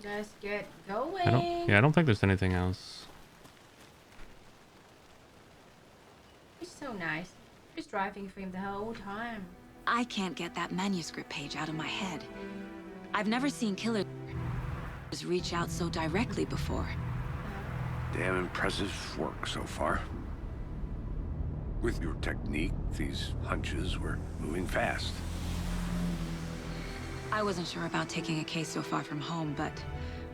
Let's get going. I don't think there's anything else. It's so nice. Just driving for him the whole time. I can't get that manuscript page out of my head. I've never seen killers reach out so directly before. Damn impressive work so far. With your technique, these hunches were moving fast. I wasn't sure about taking a case so far from home, but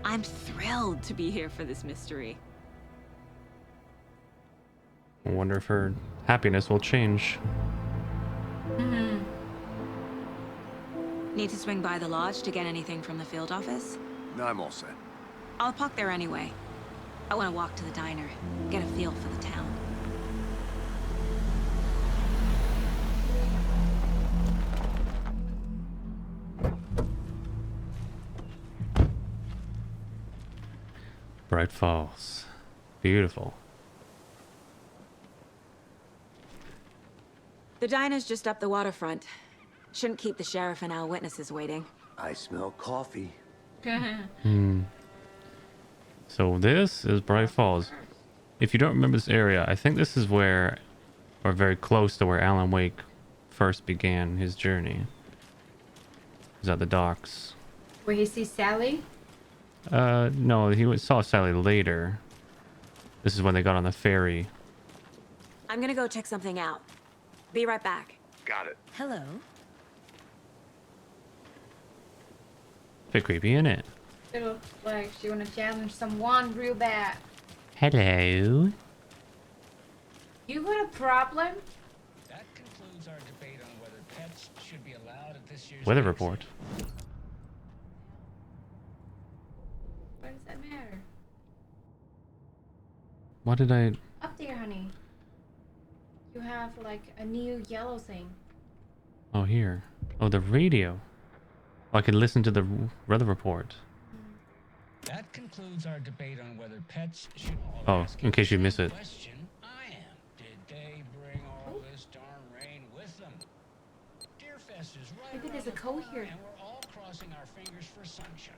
I'm thrilled to be here for this mystery. I wonder if her happiness will change. Need to swing by the lodge to get anything from the field office? No, I'm all set. I'll park there anyway. I want to walk to the diner, get a feel for the town. Bright Falls. Beautiful. The diner's just up the waterfront. Shouldn't keep the sheriff and our witnesses waiting. I smell coffee. So this is Bright Falls. If you don't remember this area, I think this is where, or very close to where Alan Wake first began his journey. He's at the docks. Where he sees Sally? No, he saw Sally later. This is when they got on the ferry. I'm gonna go check something out. Be right back. Got it. Hello. Bit creepy, isn't it? It looks like she wanna challenge someone real bad. Hello. You got a problem? That concludes our debate on whether pets should be allowed at this year's Weather exhibit. report. What does that matter? What did I... Up there, honey. You have like a new yellow thing. Oh, here. Oh, the radio. Oh, I can listen to the weather report. That concludes our debate on whether pets should Oh, in case you miss it. Question I am. Did they bring all this darn rain with them? Deerfest is right Maybe there's around a the code corner, here. and we're all crossing our fingers for sunshine.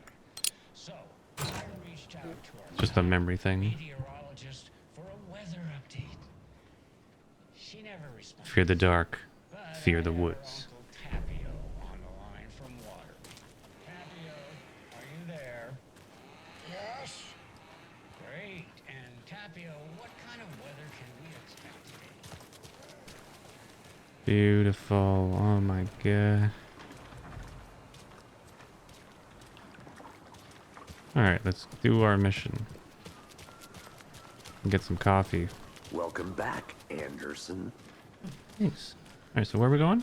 So, I reached out to our Just a memory thing. meteorologist for a weather update. She never responded. Fear the dark. But Fear I the had our woods. Uncle Tapio on the line from Waterloo. Tapio, are you there? Yes. Great. And Tapio, what kind of weather can we expect today? Beautiful. Oh my god. Alright, let's do our mission. And get some coffee. Welcome back, Anderson. Thanks. Alright, so where are we going?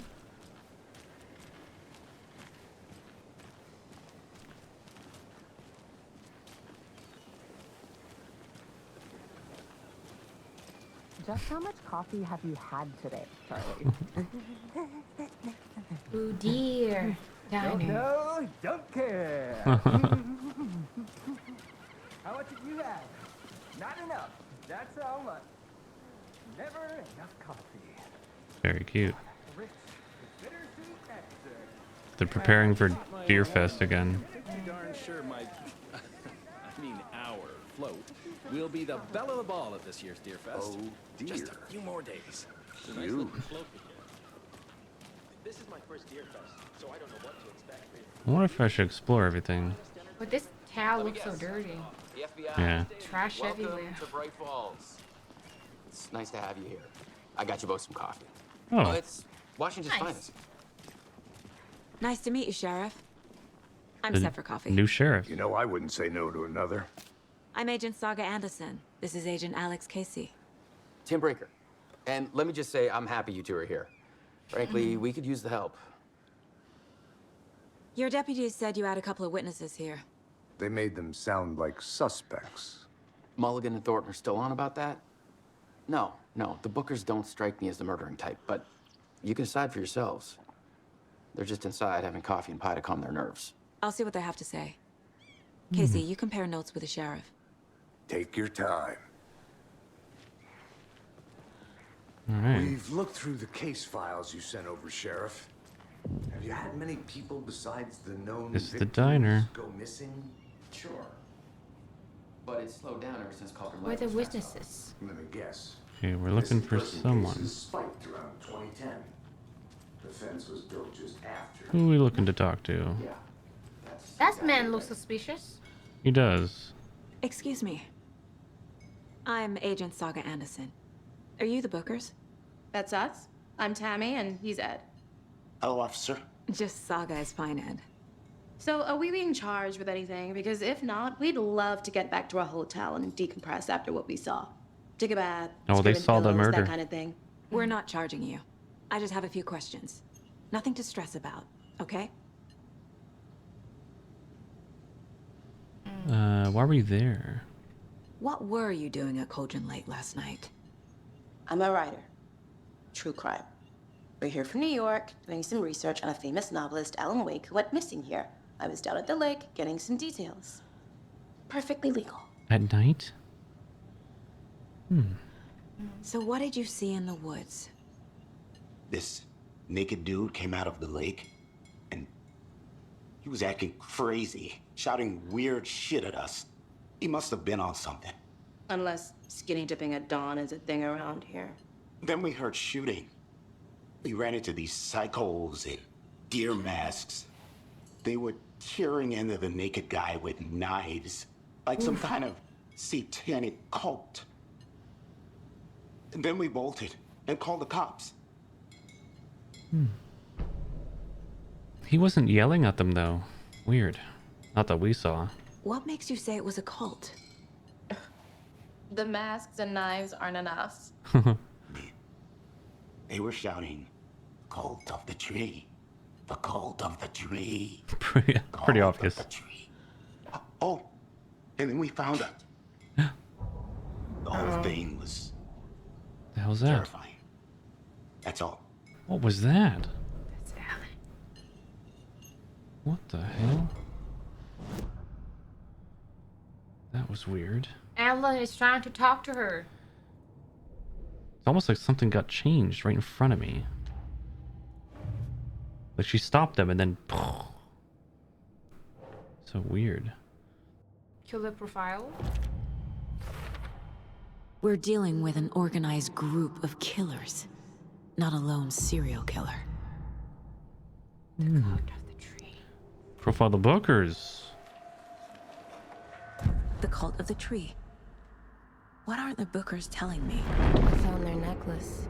Just how much coffee have you had today, Charlie? Oh dear. Don't Diner. know, don't care. How much have you had? Not enough. That's how much. Never enough coffee. Very cute. Rich, bittersweet nectar. They're preparing for Deerfest again. Pretty darn sure my, I mean our float will be the belle of the ball at this year's Deerfest. Oh, dear. Just a few more days. It's a nice You. little float we get. This is my first Deerfest, so I don't know what to expect. I wonder if I should explore everything. But this towel looks so dirty. The FBI. Yeah. Trash Welcome everywhere. to Bright Falls. It's nice to have you here. I got you both some coffee. Oh. It's Washington's Nice. finest. Nice to meet you, Sheriff. I'm The set for coffee. New sheriff. You know, I wouldn't say no to another. I'm Agent Saga Anderson. This is Agent Alex Casey. Tim Brinker. And let me just say, I'm happy you two are here. Frankly, we could use the help. Your deputies said you had a couple of witnesses here. They made them sound like suspects. Mulligan and Thornton are still on about that? No, the Bookers don't strike me as the murdering type, but you can decide for yourselves. They're just inside having coffee and pie to calm their nerves. I'll see what they have to say. Casey, you compare notes with the sheriff. Take your time. All right. We've looked through the case files you sent over, Sheriff. Have you had many people besides the known This is the victims diner. go missing? Sure. But it's slowed down ever since Cauldron Where Lake the was passed out. witnesses? Let me guess. Okay, we're looking for Missing person someone. cases spiked around 2010. The fence was built just after. Who are we looking to talk to? Yeah. That man looks suspicious. He does. Excuse me. I'm Agent Saga Anderson. Are you the Bookers? That's us. I'm Tammy, and he's Ed. Hello, officer. Just Saga is fine, Ed. So, are we being charged with anything? Because if not, we'd love to get back to our hotel and decompress after what we saw. Take a bath. Oh, they scream into saw the pillows, murder. That kind of thing. We're not charging you. I just have a few questions. Nothing to stress about, okay? Why were you there? What were you doing at Cauldron Lake last night? I'm a writer. True crime. We're here from New York, doing some research on a famous novelist, Alan Wake, who went missing here. I was down at the lake, getting some details. Perfectly legal. At night? So what did you see in the woods? This naked dude came out of the lake, and he was acting crazy, shouting weird shit at us. He must have been on something. Unless skinny dipping at dawn is a thing around here. Then we heard shooting. We ran into these psychos in deer masks. They were tearing into the naked guy with knives, like some kind of satanic cult. And then we bolted and called the cops. He wasn't yelling at them, though. Weird. Not that we saw. What makes you say it was a cult? The masks and knives aren't enough. They were shouting, "Cult of the tree. The cult of the tree." Pretty Cult of obvious. the tree. Oh, and then we found her. The whole thing was The hell's that? terrifying. That's all. What was that? That's Alan. What the hell? That was weird. Alan is trying to talk to her. It's almost like something got changed right in front of me. Like she stopped them and then... So weird. Killer profile. We're dealing with an organized group of killers, not a lone serial killer. Profile the Bookers. The cult of the tree. What aren't the Bookers telling me? I found their necklace.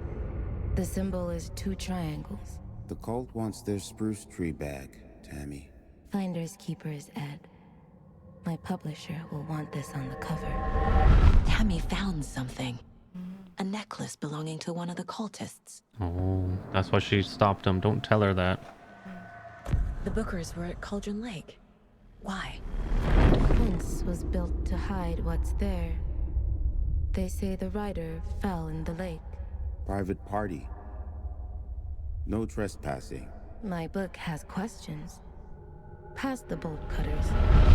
The symbol is 2 triangles. The cult wants their spruce tree back, Tammy. Finders keepers, Ed. My publisher will want this on the cover. Tammy found something. A necklace belonging to one of the cultists. Oh, that's why she stopped them. Don't tell her that. The Bookers were at Cauldron Lake. Why? The fence was built to hide what's there. They say the writer fell in the lake. Private party. No trespassing. My book has questions. Past the bolt cutters.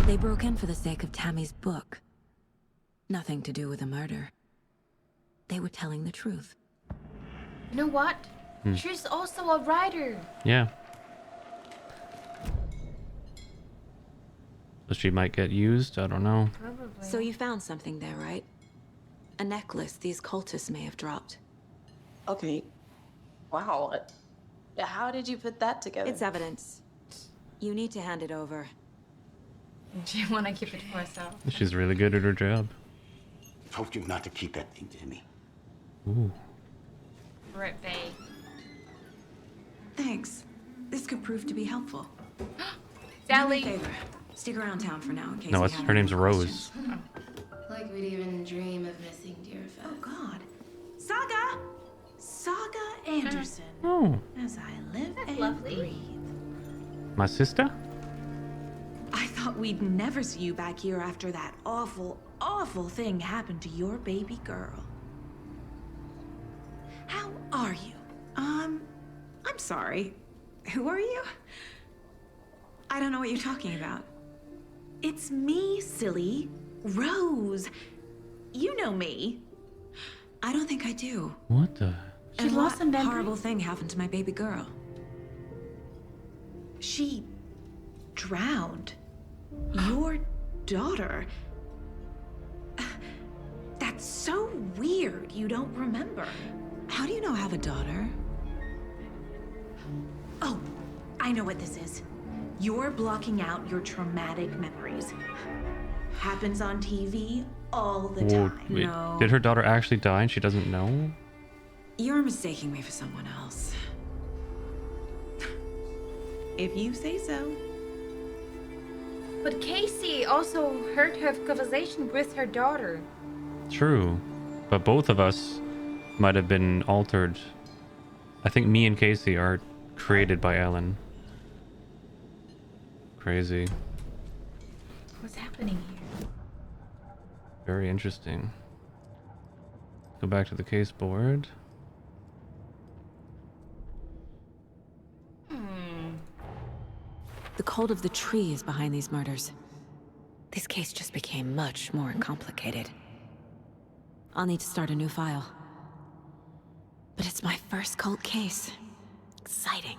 They broke in for the sake of Tammy's book. Nothing to do with a murder. They were telling the truth. You know what? She's also a writer. Yeah. So she might get used? I don't know. Probably. So you found something there, right? A necklace these cultists may have dropped. Okay. Wow. How did you put that together? It's evidence. You need to hand it over. Do you want to keep it for herself? She's really good at her job. I told you not to keep that thing to me. Ooh. Right, babe. Thanks. This could prove to be helpful. Sally. Do me a favor. Stick around town for now in case No, you it's, have her any name's more Rose. questions. Like we'd even dream of missing dear Fez. Oh, God. Saga! Saga Anderson. Oh. As I live and lovely. breathe. My sister? I thought we'd never see you back here after that awful, awful thing happened to your baby girl. How are you? I'm sorry. Who are you? I don't know what you're talking about. It's me, silly. Rose. You know me. I don't think I do. What the? She lost some memory. Horrible thing happened to my baby girl. She drowned. Your daughter. That's so weird you don't remember. How do you know I have a daughter? Oh, I know what this is. You're blocking out your traumatic memories. Happens on TV all the Whoa, time. wait, No. did her daughter actually die and she doesn't know? You're mistaking me for someone else. If you say so. But Casey also heard her conversation with her daughter. True, but both of us might have been altered. I think me and Casey are created by Ellen. Crazy. What's happening here? Very interesting. Go back to the case board. The cult of the tree is behind these murders. This case just became much more complicated. I'll need to start a new file. But it's my first cult case. Exciting.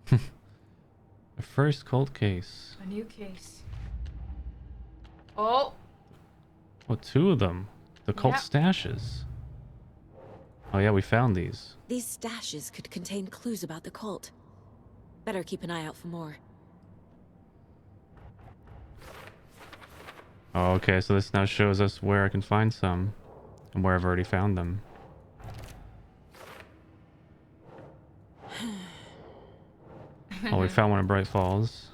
The first cult case. A new case. Oh! Well, two of them. The cult Yeah. stashes. Oh yeah, we found these. These stashes could contain clues about the cult. Better keep an eye out for more. Oh, okay, so this now shows us where I can find some. And where I've already found them. Oh, we found one in Bright Falls.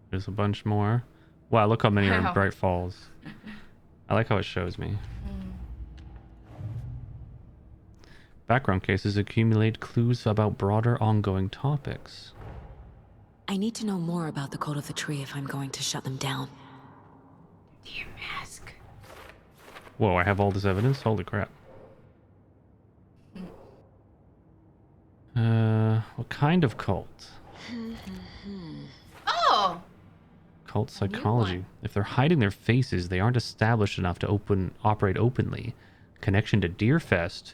There's a bunch more. Wow, look how many are in Wow. Bright Falls. I like how it shows me. Background cases accumulate clues about broader ongoing topics. I need to know more about the cult of the tree if I'm going to shut them down. Dear mask. Whoa, I have all this evidence? Holy crap. What kind of cult? Oh! Cult psychology. If they're hiding their faces, they aren't established enough to operate openly. Connection to Deerfest.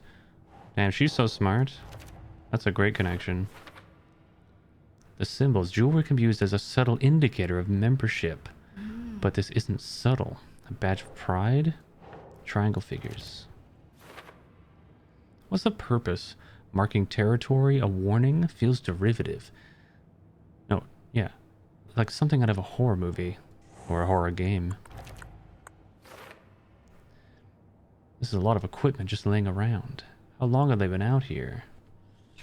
Damn, she's so smart. That's a great connection. The symbols. Jewelry can be used as a subtle indicator of membership. But this isn't subtle. A badge of pride? Triangle figures. What's the purpose? Marking territory? A warning? Feels derivative. No, yeah. Like something out of a horror movie. Or a horror game. This is a lot of equipment just laying around. How long have they been out here?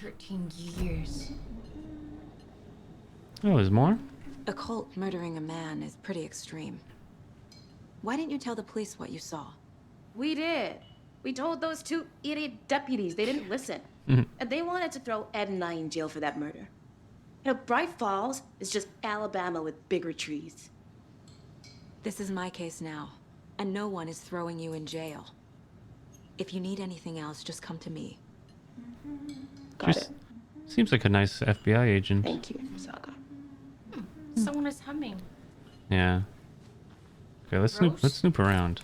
13 years. Oh, there's more? A cult murdering a man is pretty extreme. Why didn't you tell the police what you saw? We did. We told those two idiot deputies. They didn't listen. Mhm. And they wanted to throw Ed and I in jail for that murder. You know, Bright Falls is just Alabama with bigger trees. This is my case now, and no one is throwing you in jail. If you need anything else, just come to me. Got it. Seems like a nice FBI agent. Thank you, Saga. Someone is humming. Yeah. Okay, let's snoop around.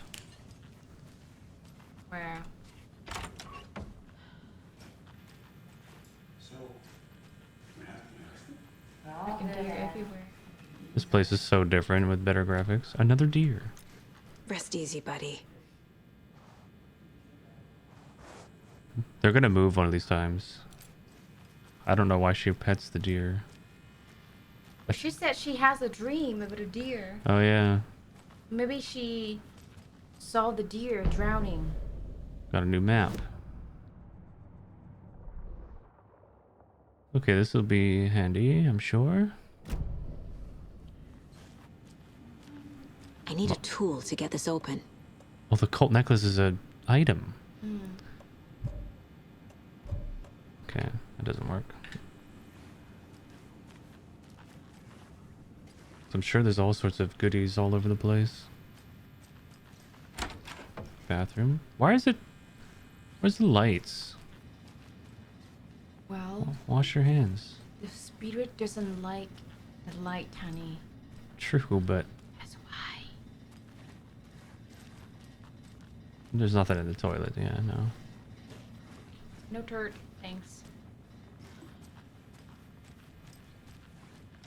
Where? Freaking deer everywhere. This place is so different with better graphics. Another deer. Rest easy, buddy. They're gonna move one of these times. I don't know why she pets the deer. She said she has a dream about a deer. Oh yeah. Maybe she saw the deer drowning. Got a new map. Okay, this will be handy, I'm sure. I need a tool to get this open. Oh, the cult necklace is an item. Okay, that doesn't work. I'm sure there's all sorts of goodies all over the place. Bathroom. Why is it... Where's the lights? Well, Wash your hands. the spirit doesn't like the light, honey. True, but... That's why. There's nothing in the toilet, yeah, no. No turd, thanks.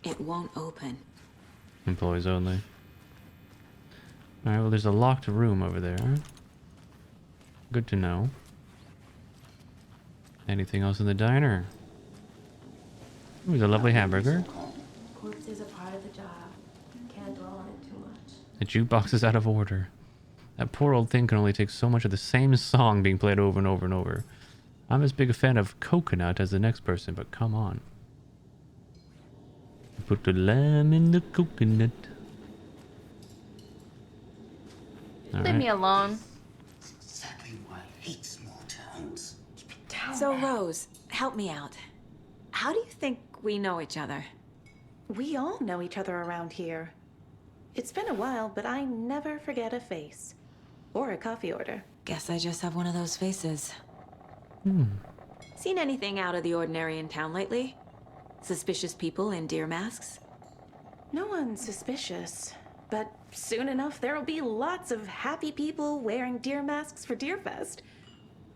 It won't open. Employees only. Alright, well there's a locked room over there. Good to know. Anything else in the diner? Ooh, there's a lovely hamburger. Corpses are part of the job. Can't dwell on it too much. The jukebox is out of order. That poor old thing can only take so much of the same song being played over and over and over. I'm as big a fan of Coconut as the next person, but come on. Put the lamb in the coconut. Leave me alone. Exactly why I hate small towns. Keep it down. So, Rose, help me out. How do you think we know each other? We all know each other around here. It's been a while, but I never forget a face. Or a coffee order. Guess I just have one of those faces. Hmm. Seen anything out of the ordinary in town lately? Suspicious people in deer masks? No one's suspicious. But soon enough, there'll be lots of happy people wearing deer masks for Deerfest.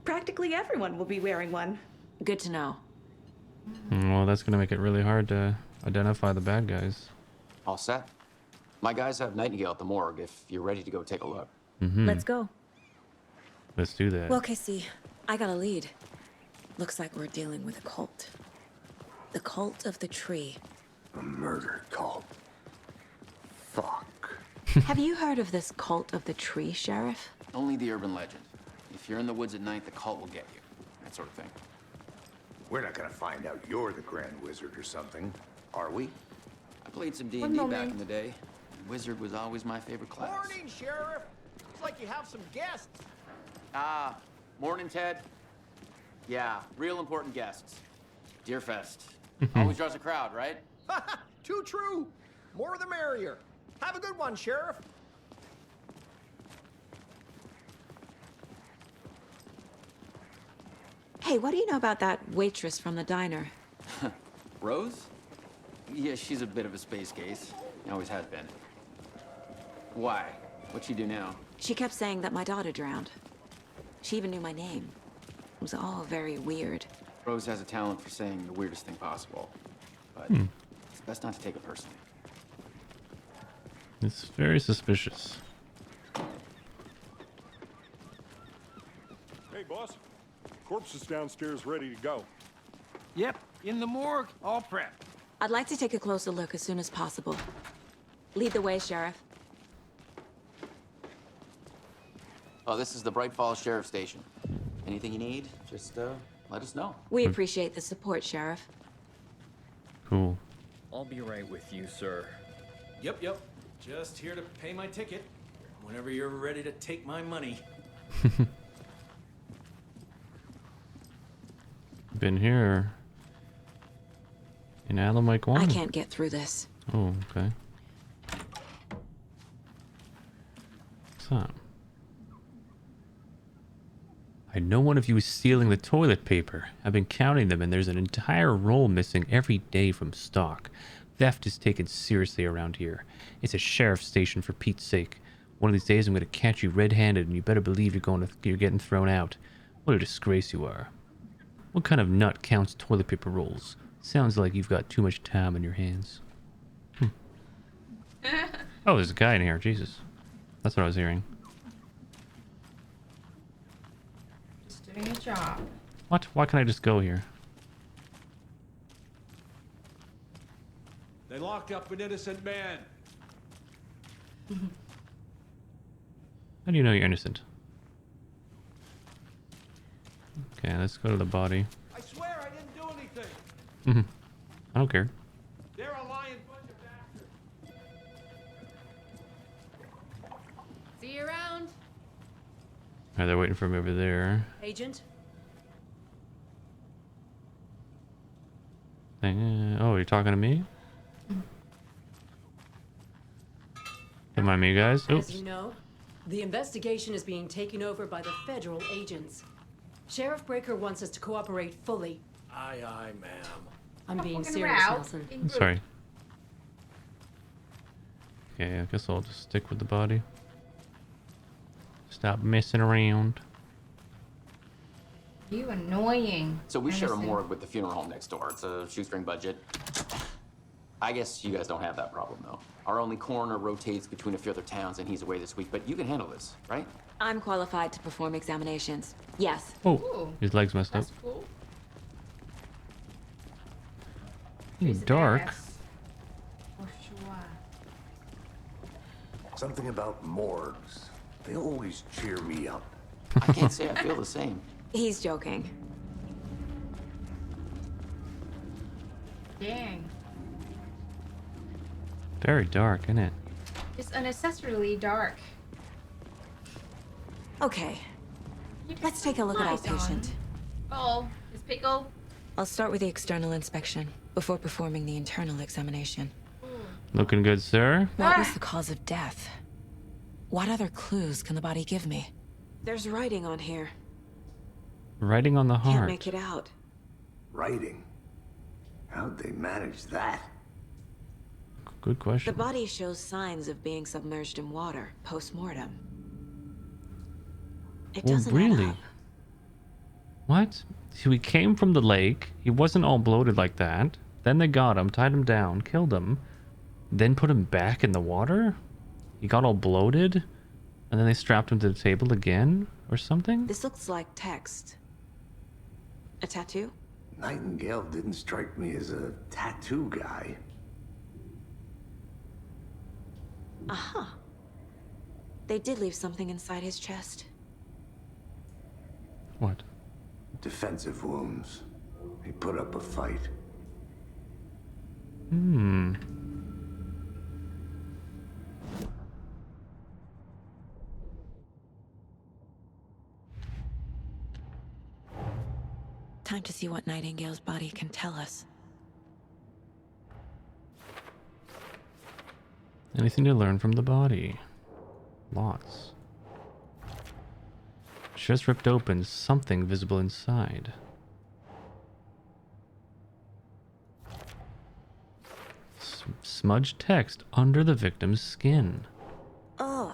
Practically everyone will be wearing one. Good to know. Well, that's gonna make it really hard to identify the bad guys. All set? My guys have Nightingale at the morgue if you're ready to go take a look. Let's go. Let's do that. Well, Casey, I got a lead. Looks like we're dealing with a cult. The cult of the tree. A murder cult. Fuck. Have you heard of this cult of the tree, Sheriff? Only the urban legend. If you're in the woods at night, the cult will get you. That sort of thing. We're not gonna find out you're the Grand Wizard or something, are we? I played some One D&D back moment. in the day. Wizard was always my favorite class. Morning, Sheriff. Looks like you have some guests. Ah, morning, Ted. Yeah, real important guests. Deerfest. Always draws a crowd, right? Too true. More the merrier. Have a good one, Sheriff. Hey, what do you know about that waitress from the diner? Rose? Yeah, she's a bit of a space case. Always has been. Why? What'd she do now? She kept saying that my daughter drowned. She even knew my name. It was all very weird. Rose has a talent for saying the weirdest thing possible. But it's best not to take it personally. It's very suspicious. Hey, boss. Corpse is downstairs ready to go. Yep, in the morgue, all prepped. I'd like to take a closer look as soon as possible. Lead the way, Sheriff. Oh, this is the Bright Falls Sheriff Station. Anything you need, just let us know. We appreciate the support, Sheriff. Cool. I'll be right with you, sir. Yep. Just here to pay my ticket. Whenever you're ready to take my money. Been here in Alan Mike 1. I can't get through this. Oh, okay. What's that? I know one of you is stealing the toilet paper. I've been counting them, and there's an entire roll missing every day from stock. Theft is taken seriously around here. It's a sheriff's station, for Pete's sake. One of these days I'm going to catch you red-handed, and you better believe you're getting thrown out. What a disgrace you are. What kind of nut counts toilet paper rolls? Sounds like you've got too much time on your hands. Oh, there's a guy in here. Jesus. That's what I was hearing. Just doing a job. What? Why can't I just go here? They locked up an innocent man. How do you know you're innocent? Okay, let's go to the body. I swear I didn't do anything. I don't care. They're a lying bunch of bastards. See you around. Alright, they're waiting for me over there. Agent? Oh, you're talking to me? Don't mind me, guys. As Oops. you know, the investigation is being taken over by the federal agents. Sheriff Breaker wants us to cooperate fully. Aye, aye, ma'am. I'm being fucking serious, around. Nelson. Sorry. Okay, I guess I'll just stick with the body. Stop messing around. You annoying. So we share a Anderson. morgue with the funeral home next door. It's a shoestring budget. I guess you guys don't have that problem, though. Our only coroner rotates between a few other towns, and he's away this week. But you can handle this, right? I'm qualified to perform examinations. Yes. Oh, Ooh, his leg's messed up. that's cool. Dark. For sure. Something about morgues. They always cheer me up. I can't say I feel the same. He's joking. Dang. Very dark, isn't it? It's unnecessarily dark. Okay. Let's take a look at our Lights on. patient. Oh, it's Pickle. I'll start with the external inspection before performing the internal examination. Looking good, sir. What was the cause of death? What other clues can the body give me? There's writing on here. Writing on the Can't heart. make it out. Writing? How'd they manage that? Good The question. body shows signs of being submerged in water post-mortem. It Oh, doesn't add really? up. What? So he came from the lake. He wasn't all bloated like that. Then they got him, tied him down, killed him, then put him back in the water? He got all bloated? And then they strapped him to the table again? Or something? This looks like text. A tattoo? Nightingale didn't strike me as a tattoo guy. Aha. They did leave something inside his chest. What? Defensive wounds. He put up a fight. Hmm. Time to see what Nightingale's body can tell us. Anything to learn from the body? Lots. Chest ripped open, something visible inside. Smudged text under the victim's skin. Ugh.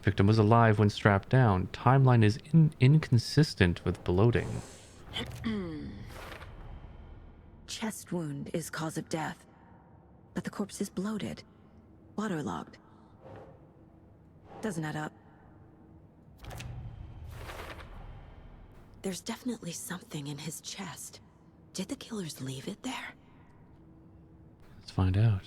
Victim was alive when strapped down. Timeline is inconsistent with bloating. Chest wound is cause of death, but the corpse is bloated, waterlogged. Doesn't add up. There's definitely something in his chest. Did the killers leave it there? Let's find out.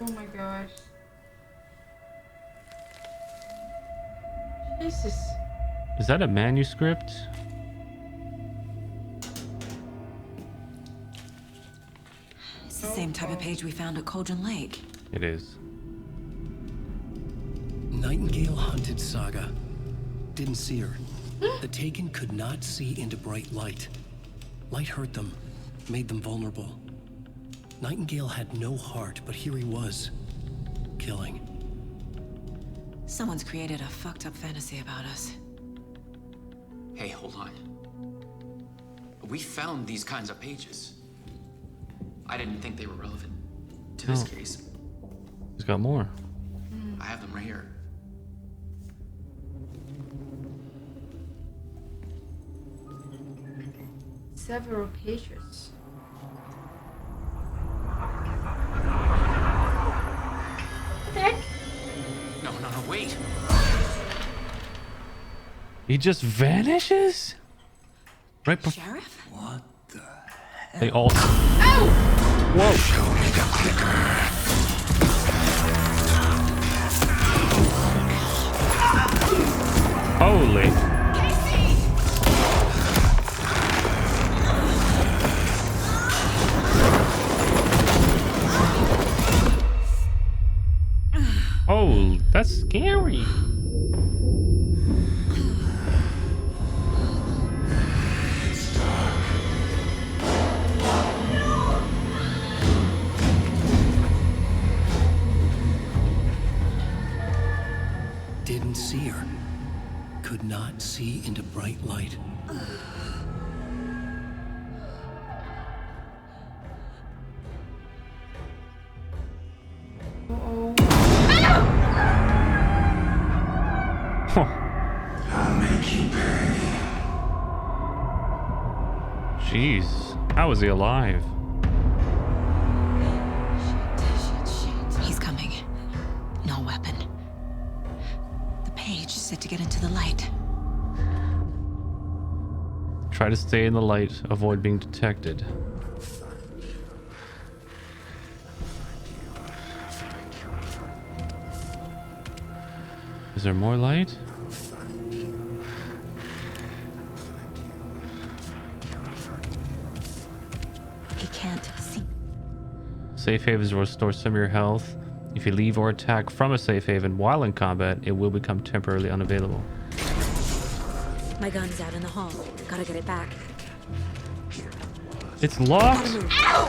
Oh my gosh. Jesus. Is that a manuscript? It's the same type of page we found at Cauldron Lake. It is. Nightingale hunted Saga. Didn't see her. The Taken could not see into bright light. Light hurt them, made them vulnerable. Nightingale had no heart, but here he was, killing. Someone's created a fucked up fantasy about us. Hey, hold on. We found these kinds of pages. I didn't think they were relevant to this Oh. case. He's got more. I have them right here. Several pages. What the heck? No, wait. He just vanishes? Right before. Sheriff? What? They all. Oh! Whoa! Show me the clicker. Holy. scary. Didn't see her. Could not see into bright light. I'll make you pay. Jeez, how is he alive? He's coming. No weapon. The page said to get into the light. Try to stay in the light, avoid being detected. Is there more light? He can't see. Safe havens restore some of your health. If you leave or attack from a safe haven while in combat, it will become temporarily unavailable. My gun's out in the hall. Gotta get it back. It's locked? Ow!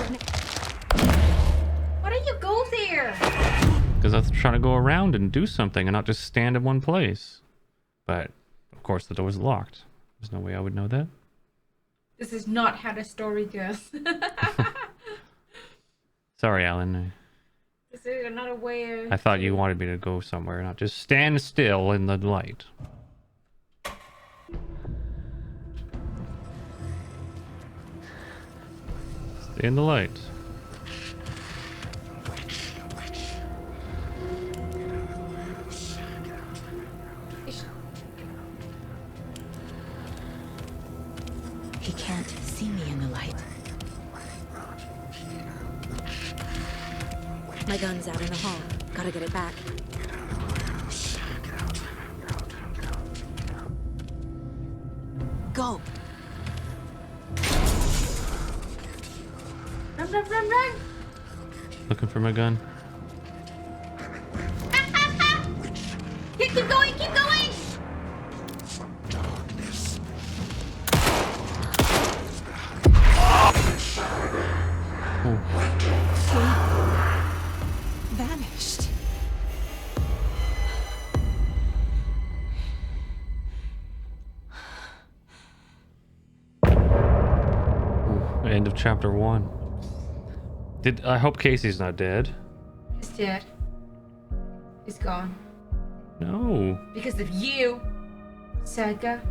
Why don't you go there? Because I was trying to go around and do something and not just stand in one place. But, of course, the door's locked. There's no way I would know that. This is not how the story goes. Sorry, Alan. This is not a way. I thought you wanted me to go somewhere, not just stand still in the light. Stay in the light. He can't see me in the light. My gun's out in the hall. Gotta get it back. Go! Run, run, run, run! Looking for my gun. Keep going, keep going! Vanished. Ooh, end of chapter 1. I hope Casey's not dead. He's dead. He's gone. No. Because of you, Saga.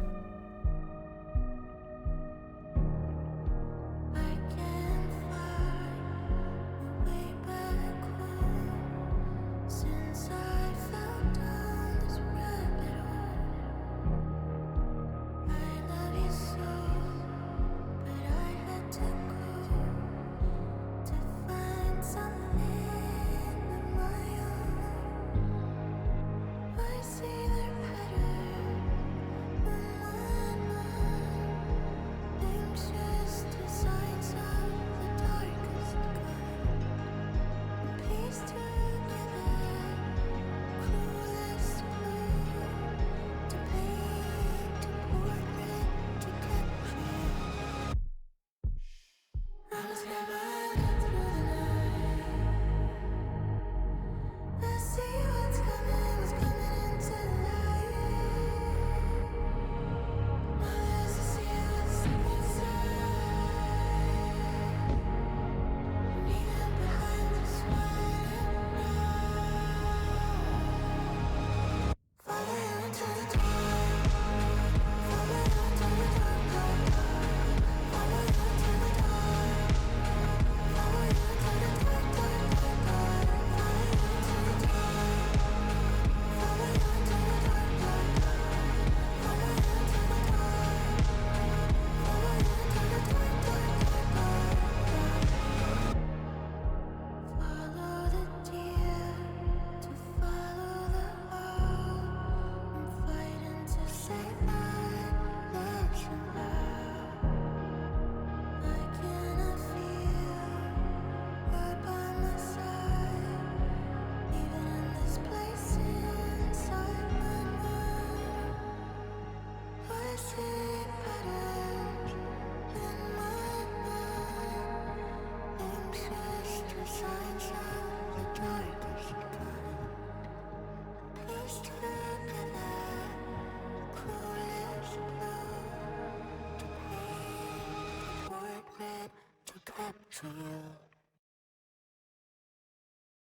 trial.